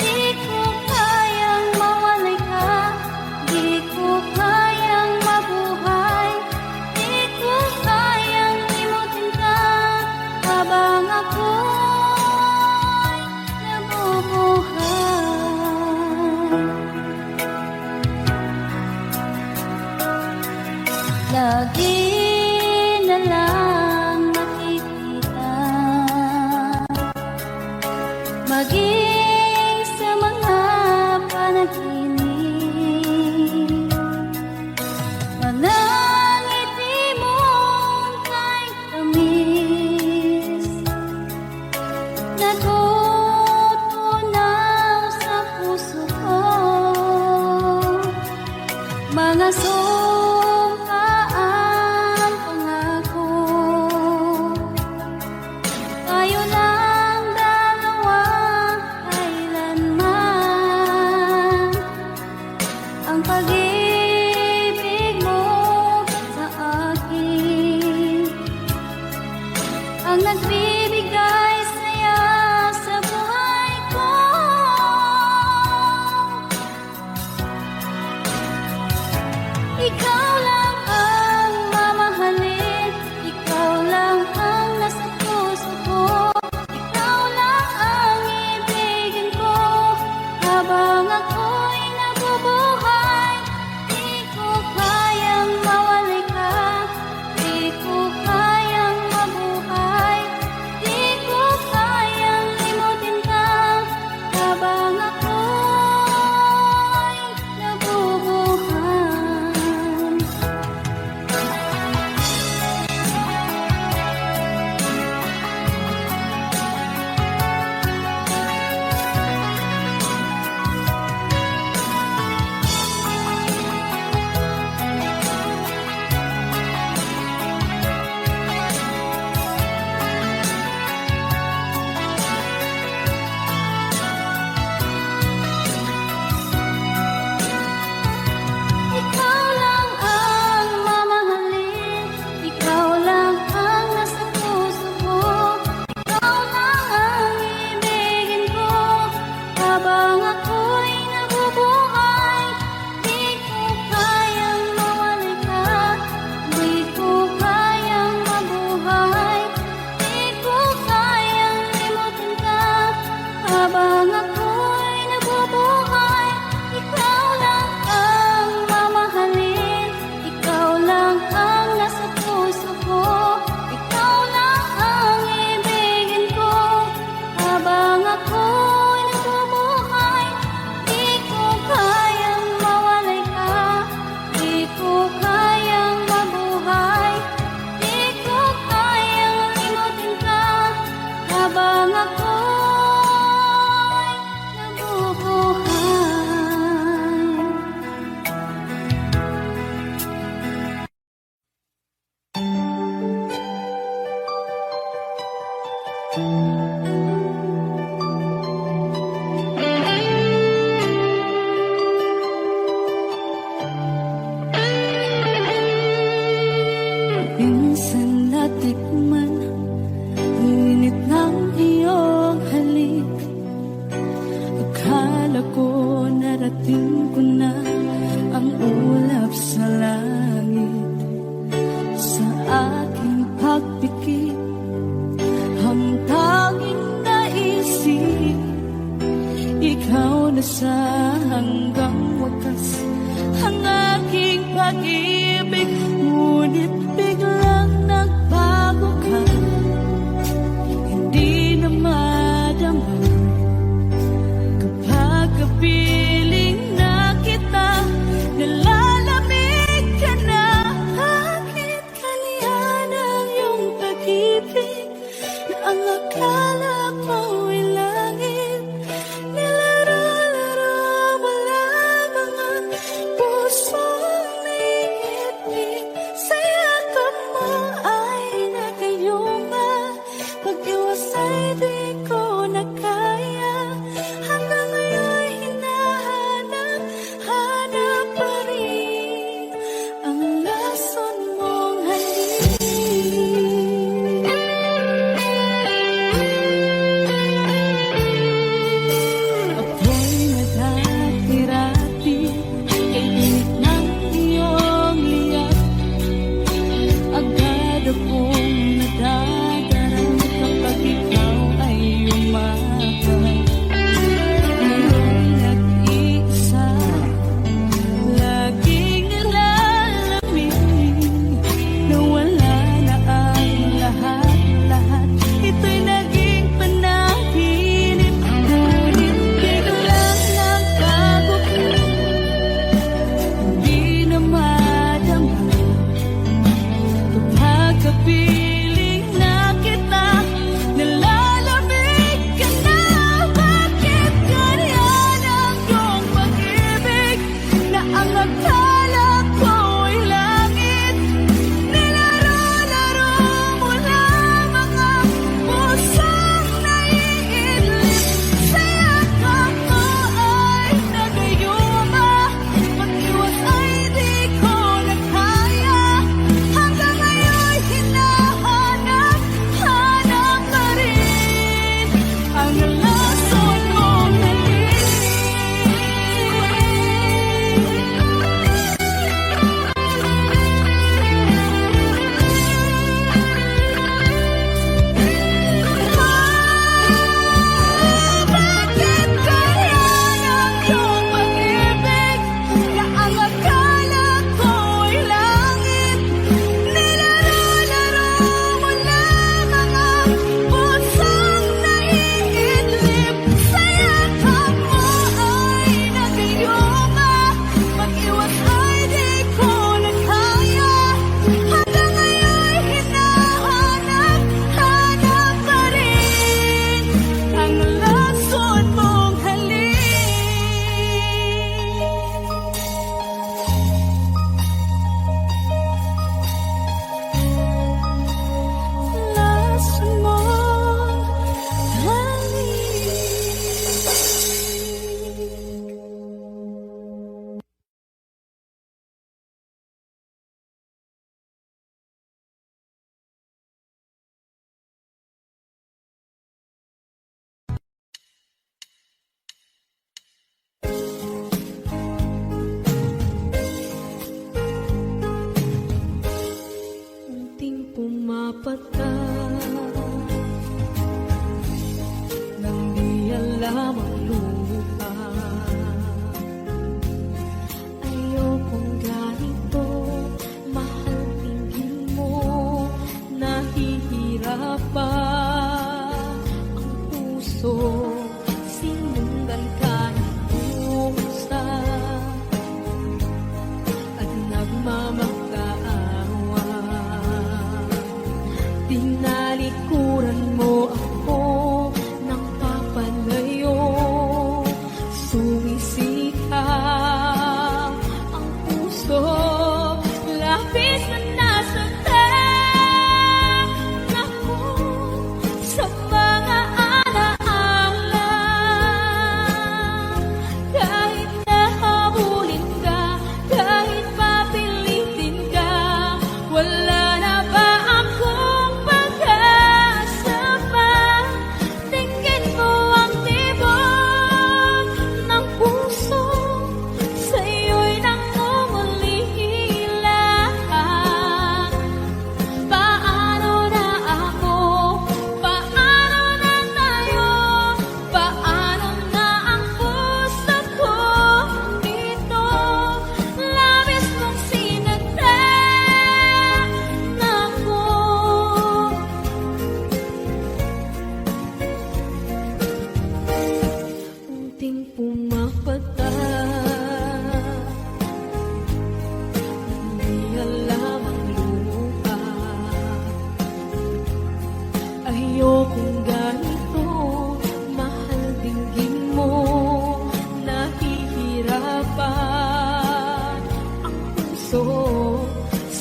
di ko kayang mawalay ka, di ko kayang mabuhay, di ko kayang limutin ka. Habang ako'y nabubuhay, lagi na lang makikita, maging sa mga panaginip. Manangiti mong kay tamis, natutunaw sa puso ko. Mga sumpaan, pangako. Tayo lang dalawa, kailanman. Ang pag-ibig mo pikit. Ang tanging naisip, ikaw na sa hanggang wakas. Ang aking pag-ibig, ngunit biglang nagbago ka. Hindi na madama kapag kapiling na kita, nalalamig ka na. Bakit kaliyan ang iyong pag-ibig na ang akala ko'y langit? Nilaro-laro mo lamang ang pusong naiibig. Sa yakap mo ay nagayuma, pag-iwas ay di ko na kaya. Hanggang ngayon hinahanap, hanap pa rin ang lason mong halik. Ako'y nadati-rati kay init ng iyong liyak. Agad akong nadadarang kapag ikaw ay umakas. Ngayon nag-iisa, laging nilalamig, na wala na ang lahat-lahat. Ito'y naging panaginip, ngunit biglang nagbago ka. Hindi na madama kapag kapiling na kita, nalalamig ka na. Bakit ganyan ang iyong pag-ibig na ang akala ko'y langit? Nilaro-laro mo lamang ang pusong naiidlip. Sa yakap mo ay nagayuma, pag-iwas ay di ko na kaya. Hanggang ngayon hinahanap, hanap pa rin ang lason mong halik. Bakit ganyan ang iyong pag-ibig na ang akala ko'y langit? Nilaro-laro mo lamang ang pusong naiidlip. Sa yakap mo ay nagayuma, pag-iwas ay di ko na kaya. Hanggang ngayon hinahanap, hanap pa rin ang lason mong halik. Lason mong halik. Unting pumapata nang di alam ang lupa. Ayokong ganito, mahal tingin mo, nahihirapan ang puso. Sinundan ka ng pusa at nagmamakaawa. Tinalikuran mo ako ng papalayo, sumisika ang puso, labis na nasaktan ako sa mga alaala. Kahit nahabulin ka, kahit papilitin ka, wala na ba akong pag-asa pa? Tingin mo ang tibok ng puso, sa'yo'y nangungulila.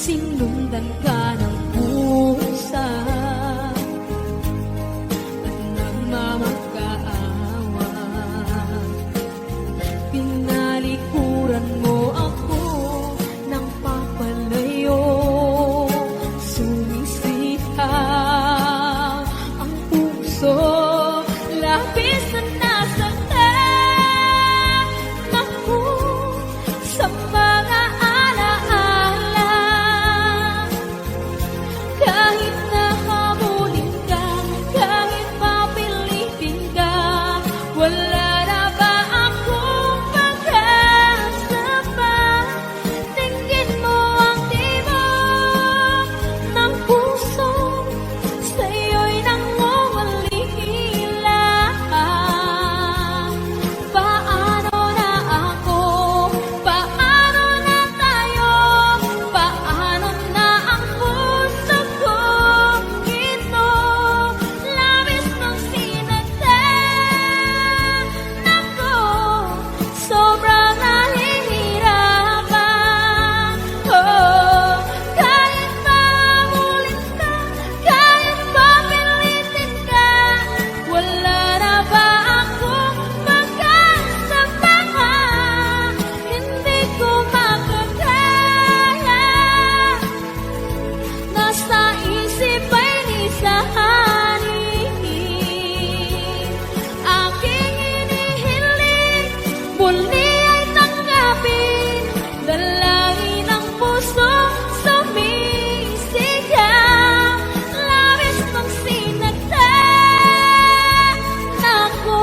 sinundan ka ng pusa at nagmamakaawa. Pinalikuran mo ako ng papalayo, sumisihaw ang puso, labis na nasaktan ako sa mga alaala. Kahit nahabulin ka, kahit mapilitin ka, wala na ba akong pag-asa pa? Tingin mo ang tibok ng puso, sa'yo'y nangungalila. Paano na ako? Paano na tayo? Paano na ang puso kong ito? Labis mong sinaktan ako, sobrang nahihirapan. Oh, kahit mahulit ka, kahit papilitin ka, wala na ba akong pag-asa pa? Hindi ko makakaya, nasa isip ay nisahanin. Aking inihiling, muli ay tanggapin, dalangin ng puso sumisigaw. Labis mong sinaktan ako.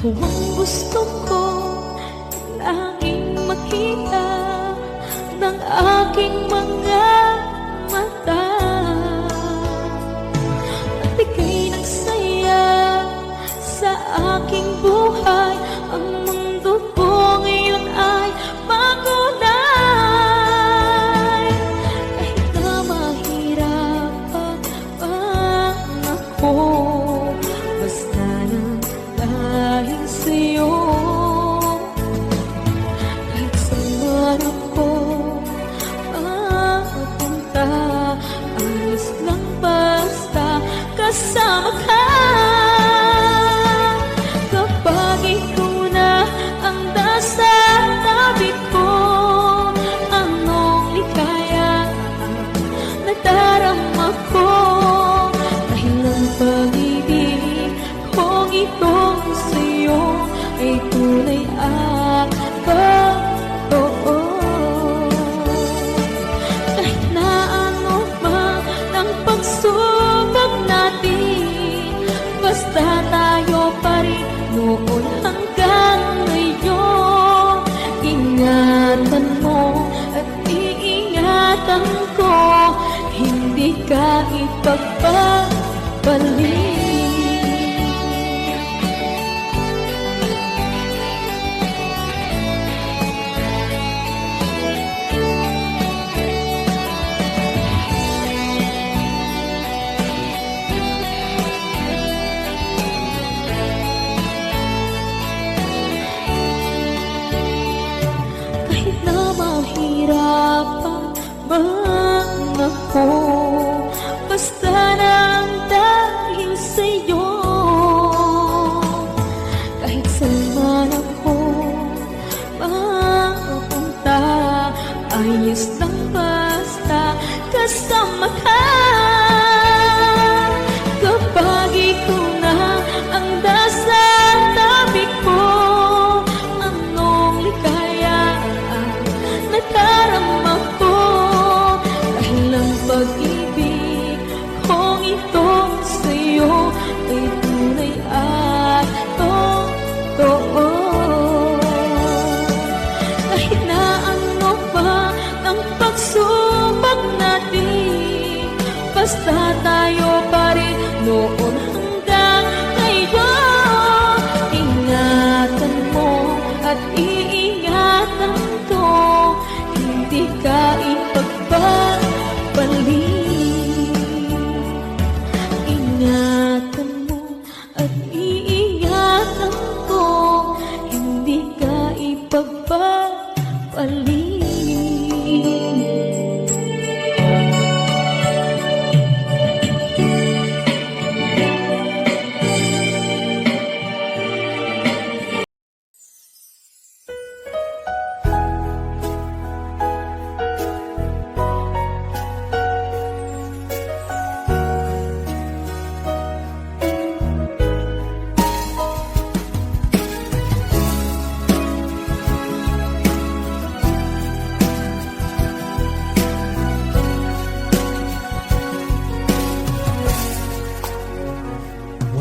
Ikaw ang gusto ko laging makita ng aking mga mata, at ika'y nagsaya sa aking buhay. Ang mundo ko ngayon ay makulay. Kahit na mahirapan ako, basta lang dahil sa'yo. Kahit saan ako mapunta, ayos lang basta kasama ka. Kapag ikaw na ang nasa tabi ko, anong likaya nadarama ko. Dahil ang pag-ibig kong itong sa'yo ay tunay at totoo. Kahit na ano man ang pagsubok natin, basta tayo pa rin noon hanggang ngayon. Ingatan mo at iingatan ko, hindi ka ipagpapalik. Kahit na mahirapan man ako, basta lang dahil sa'yo. Kahit saan man ako mapunta, ayos lang basta kasama ka. Kapag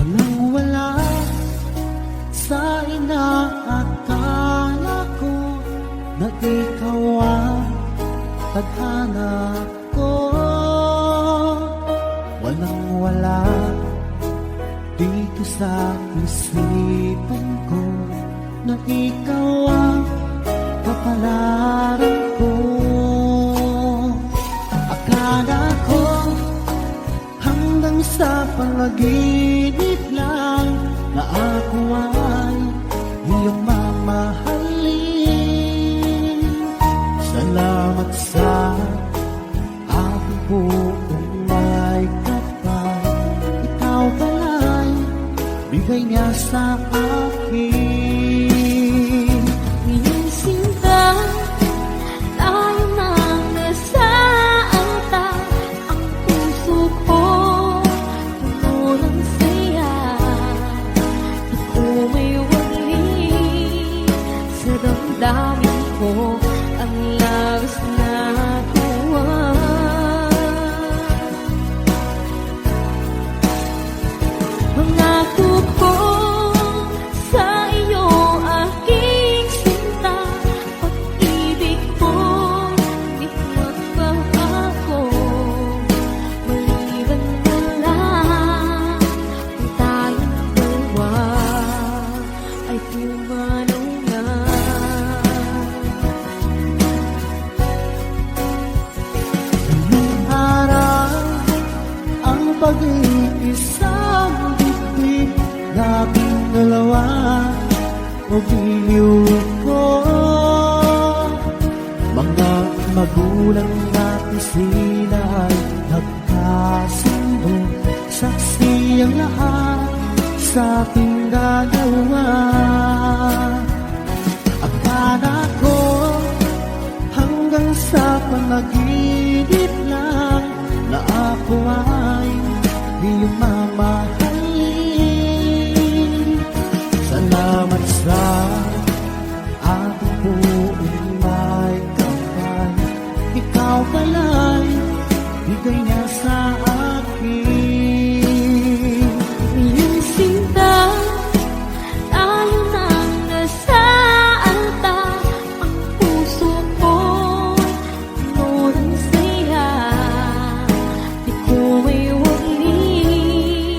Walang wala sa inaakala ko na ikaw ang tadhana ko. Walang wala dito sa isipan ko na ikaw ang kapalaran ko. Akala ko hanggang sa panaginip lang na ako ay iyong mamahalin. Salamat sa aking buong may kapal. Ikaw pala'y bigay niya sa akin. Ngayong sinta, tayo nang nasaanta. Ang puso ko, puno ng saya. Ako may wali sa damdamin ko. Ang labis na tuwa. Pangako ko sa iyo, aking sinta. Pag-ibig ko, di magbabago. Maliban mo lang kung tayong dalawa ay pumanaw na. Ngayong araw ang pag-iisang dibdib, labing dalawa o biniw ko. Mga magulang natin sila ay nagkasundo, saksi ang lahat sa ating dalawa. Akala ko hanggang sa panaginip lang na ako ay iyong mamahalin. Salamat sa aking buong may kapal. Ikaw pala'y bigay niya sa akin. Ngayong sinta, tayo nang nasaanta. Ang puso ko, puno ng saya. Di ko may wali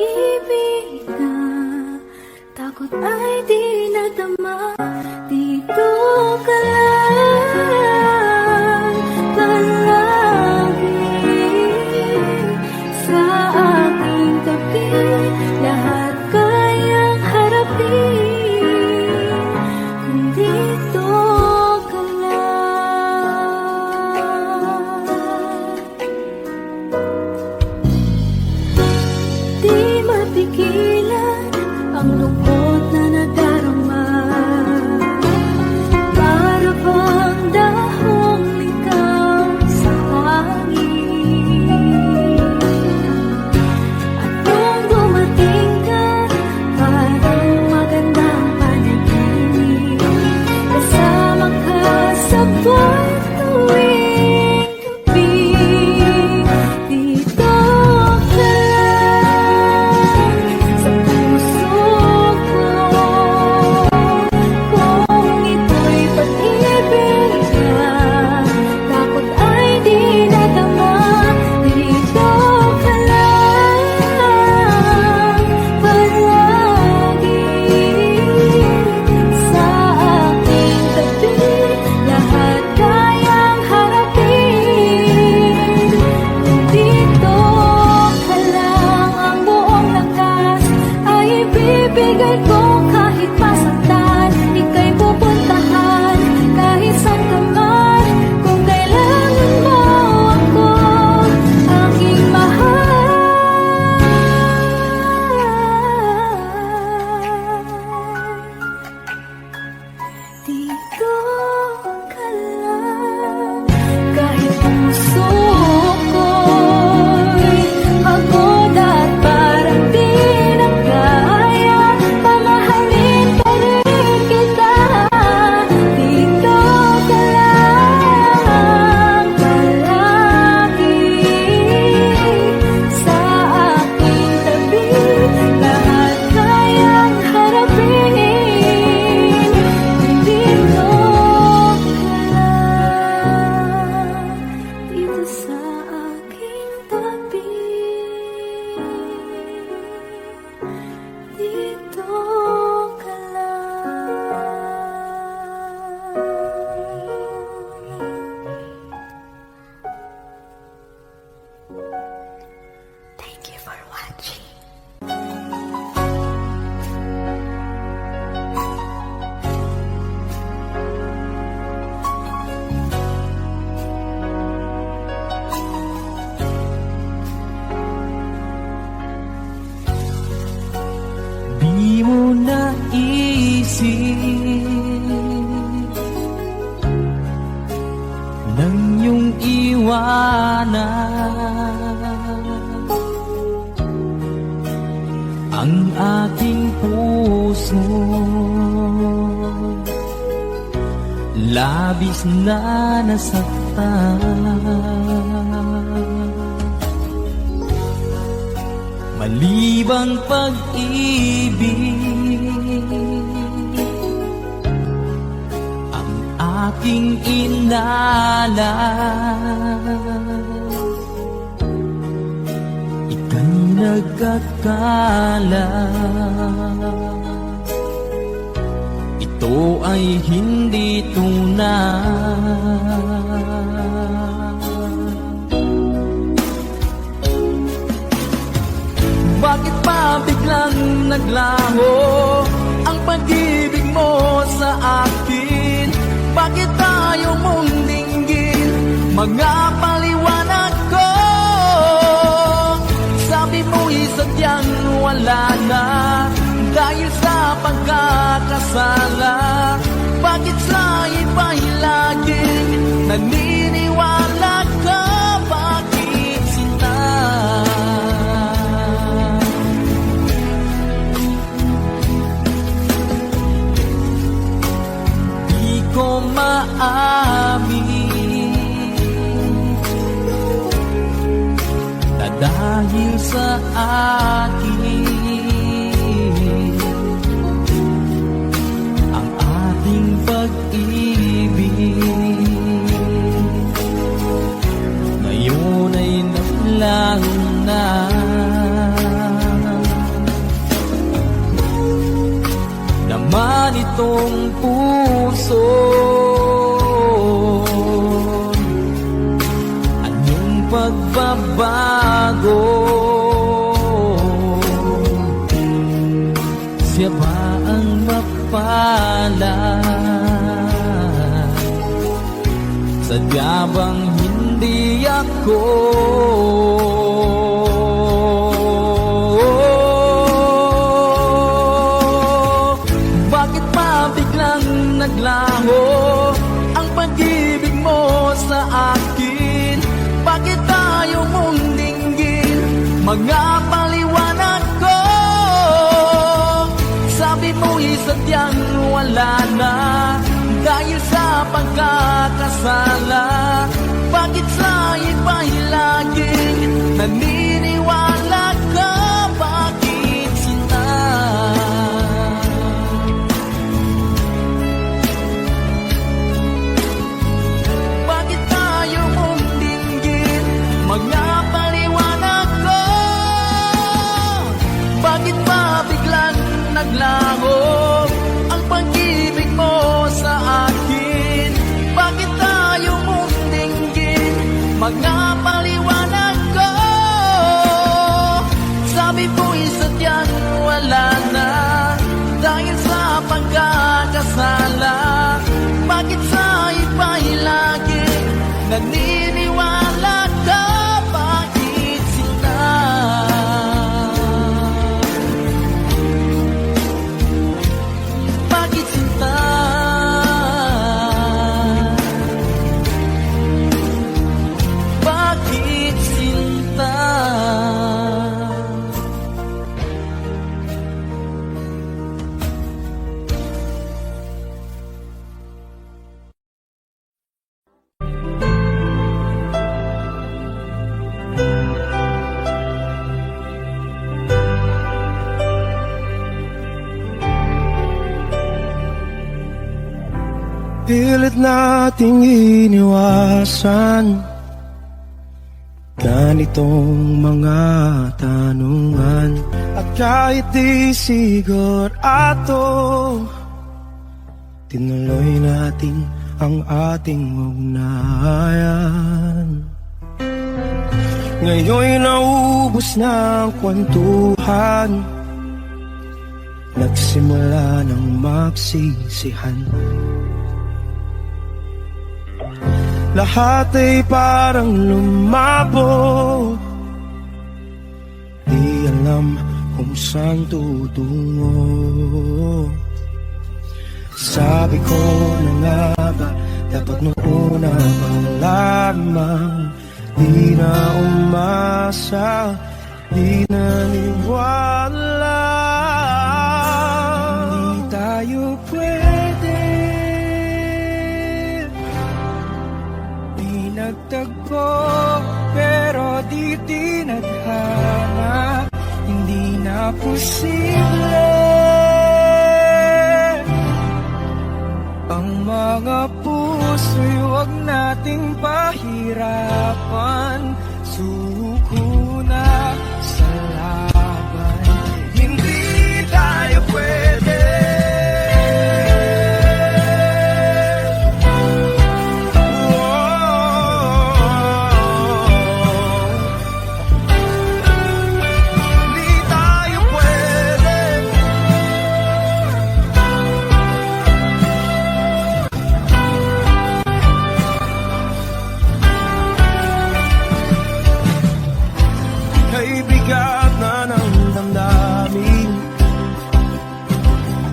pag-ibig na takot ay di nadama. Dito ka lang palagi sa aking tabi. Lahat kayang harapin kung dito ka lang. Di mapigilan ang lungkot na nadarama. Para bang dahong ikaw sa hangin. At nung dumating ka, parang magandang panaginip. Kasama ka sa buwan tuwing gabi. Dito ka lang sa puso ko. Kung ito'y pag-ibig na takot ay di nadama. Dito ka lang palagi sa aking tabi. Lahat kayang harapin. Dito ka lang, ang buong lakas ay ibibigay ko kahit masaktan. Ika'y pupuntahan kahit saan ka man. Kung kailangan mo ako, aking mahal. Dito ka lang, kahit puso ko'y pagod at parang di na kaya. Mamahalin pa rin kita. Dito ka lang palagi sa aking tabi. Lahat kayang harapin. Dito ka lang, dito sa aking tabi. Dito ka lang. Thank you for watching. Di mo naisip nang iyong iwanan ang aking puso. Labis na nasaktan. Malibang pag-ibig ang aking inalan. Ika'y nagkakala ito ay hindi tunay. Bakit pa biglang naglaho ang pag-ibig mo sa akin? Bakit tayo mong dinggin mga paliwanag ko? Sabi mo'y sadyang wala na dahil sa pagkakasala. Bakit sa iba'y laging naniniwala ka? Bakit sinta? Ko maamin na dahil sa akin ang ating pag-ibig ngayon ay naglaho na. atong puso. Anong pagbabago? Siya ba ang mapalad? Sadya bang hindi ako? Bakit pa biglang naglaho ang pag-ibig mo sa akin? Bakit tayo mong dinggin mga paliwanag ko? Sabi mo'y sadyang wala na dahil sa pagkakasala. Bakit sa iba'y laging naniniwala ka? Bakit sinta? Bakit tayo mong dinggin mga paliwanag ko? Bakit ba biglang naglaho ang pag-ibig mo sa akin? Bakit tayo mong dinggin mga paliwanag ko? Sabi ko'y sadyang wala na dahil sa pagkakasala. Bakit sa iba'y laging naniniwala ka? Bakit sinta? Bakit sinta? Bakit sinta? Pilit nating iniwasan ganitong mga tanungan. At kahit di sigurado, tinuloy natin ang ating ugnayan. Ngayon'y naubos na ang kwentuhan, nagsimula ng magsisihan. Lahat ay parang lumabo, di alam kung saan tutungo. Sabi ko na nga ba, dapat nung una pa lamang, di na umasa, di naniwala. Hindi tayo pwede, nagtagpo, pero di tinadhana. Hindi na posible ang mga puso'y huwag nating pahirapan. Suko na sa laban, hindi tayo pwede. Bigat na ng damdamin,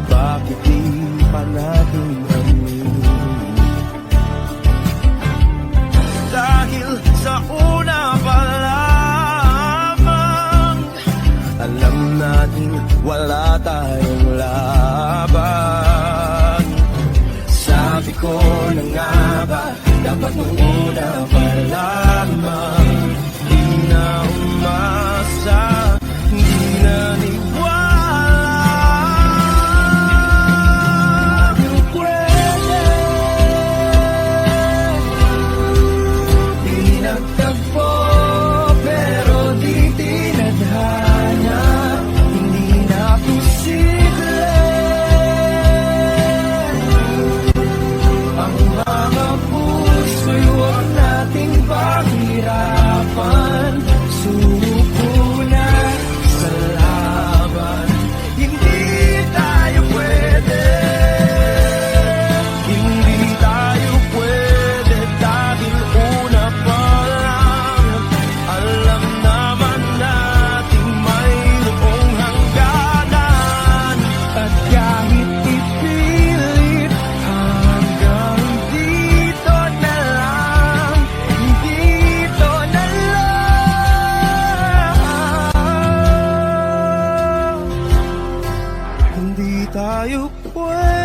bakit di pa natin amin? Dahil sa una pa lamang, alam natin wala tayong laban. Sabi ko na nga ba, dapat nung una pa lamang, di na umasa, di naniwala. Yung pwede, di nagtagpo, pero di tinadhana. Hindi na posible tayo pwede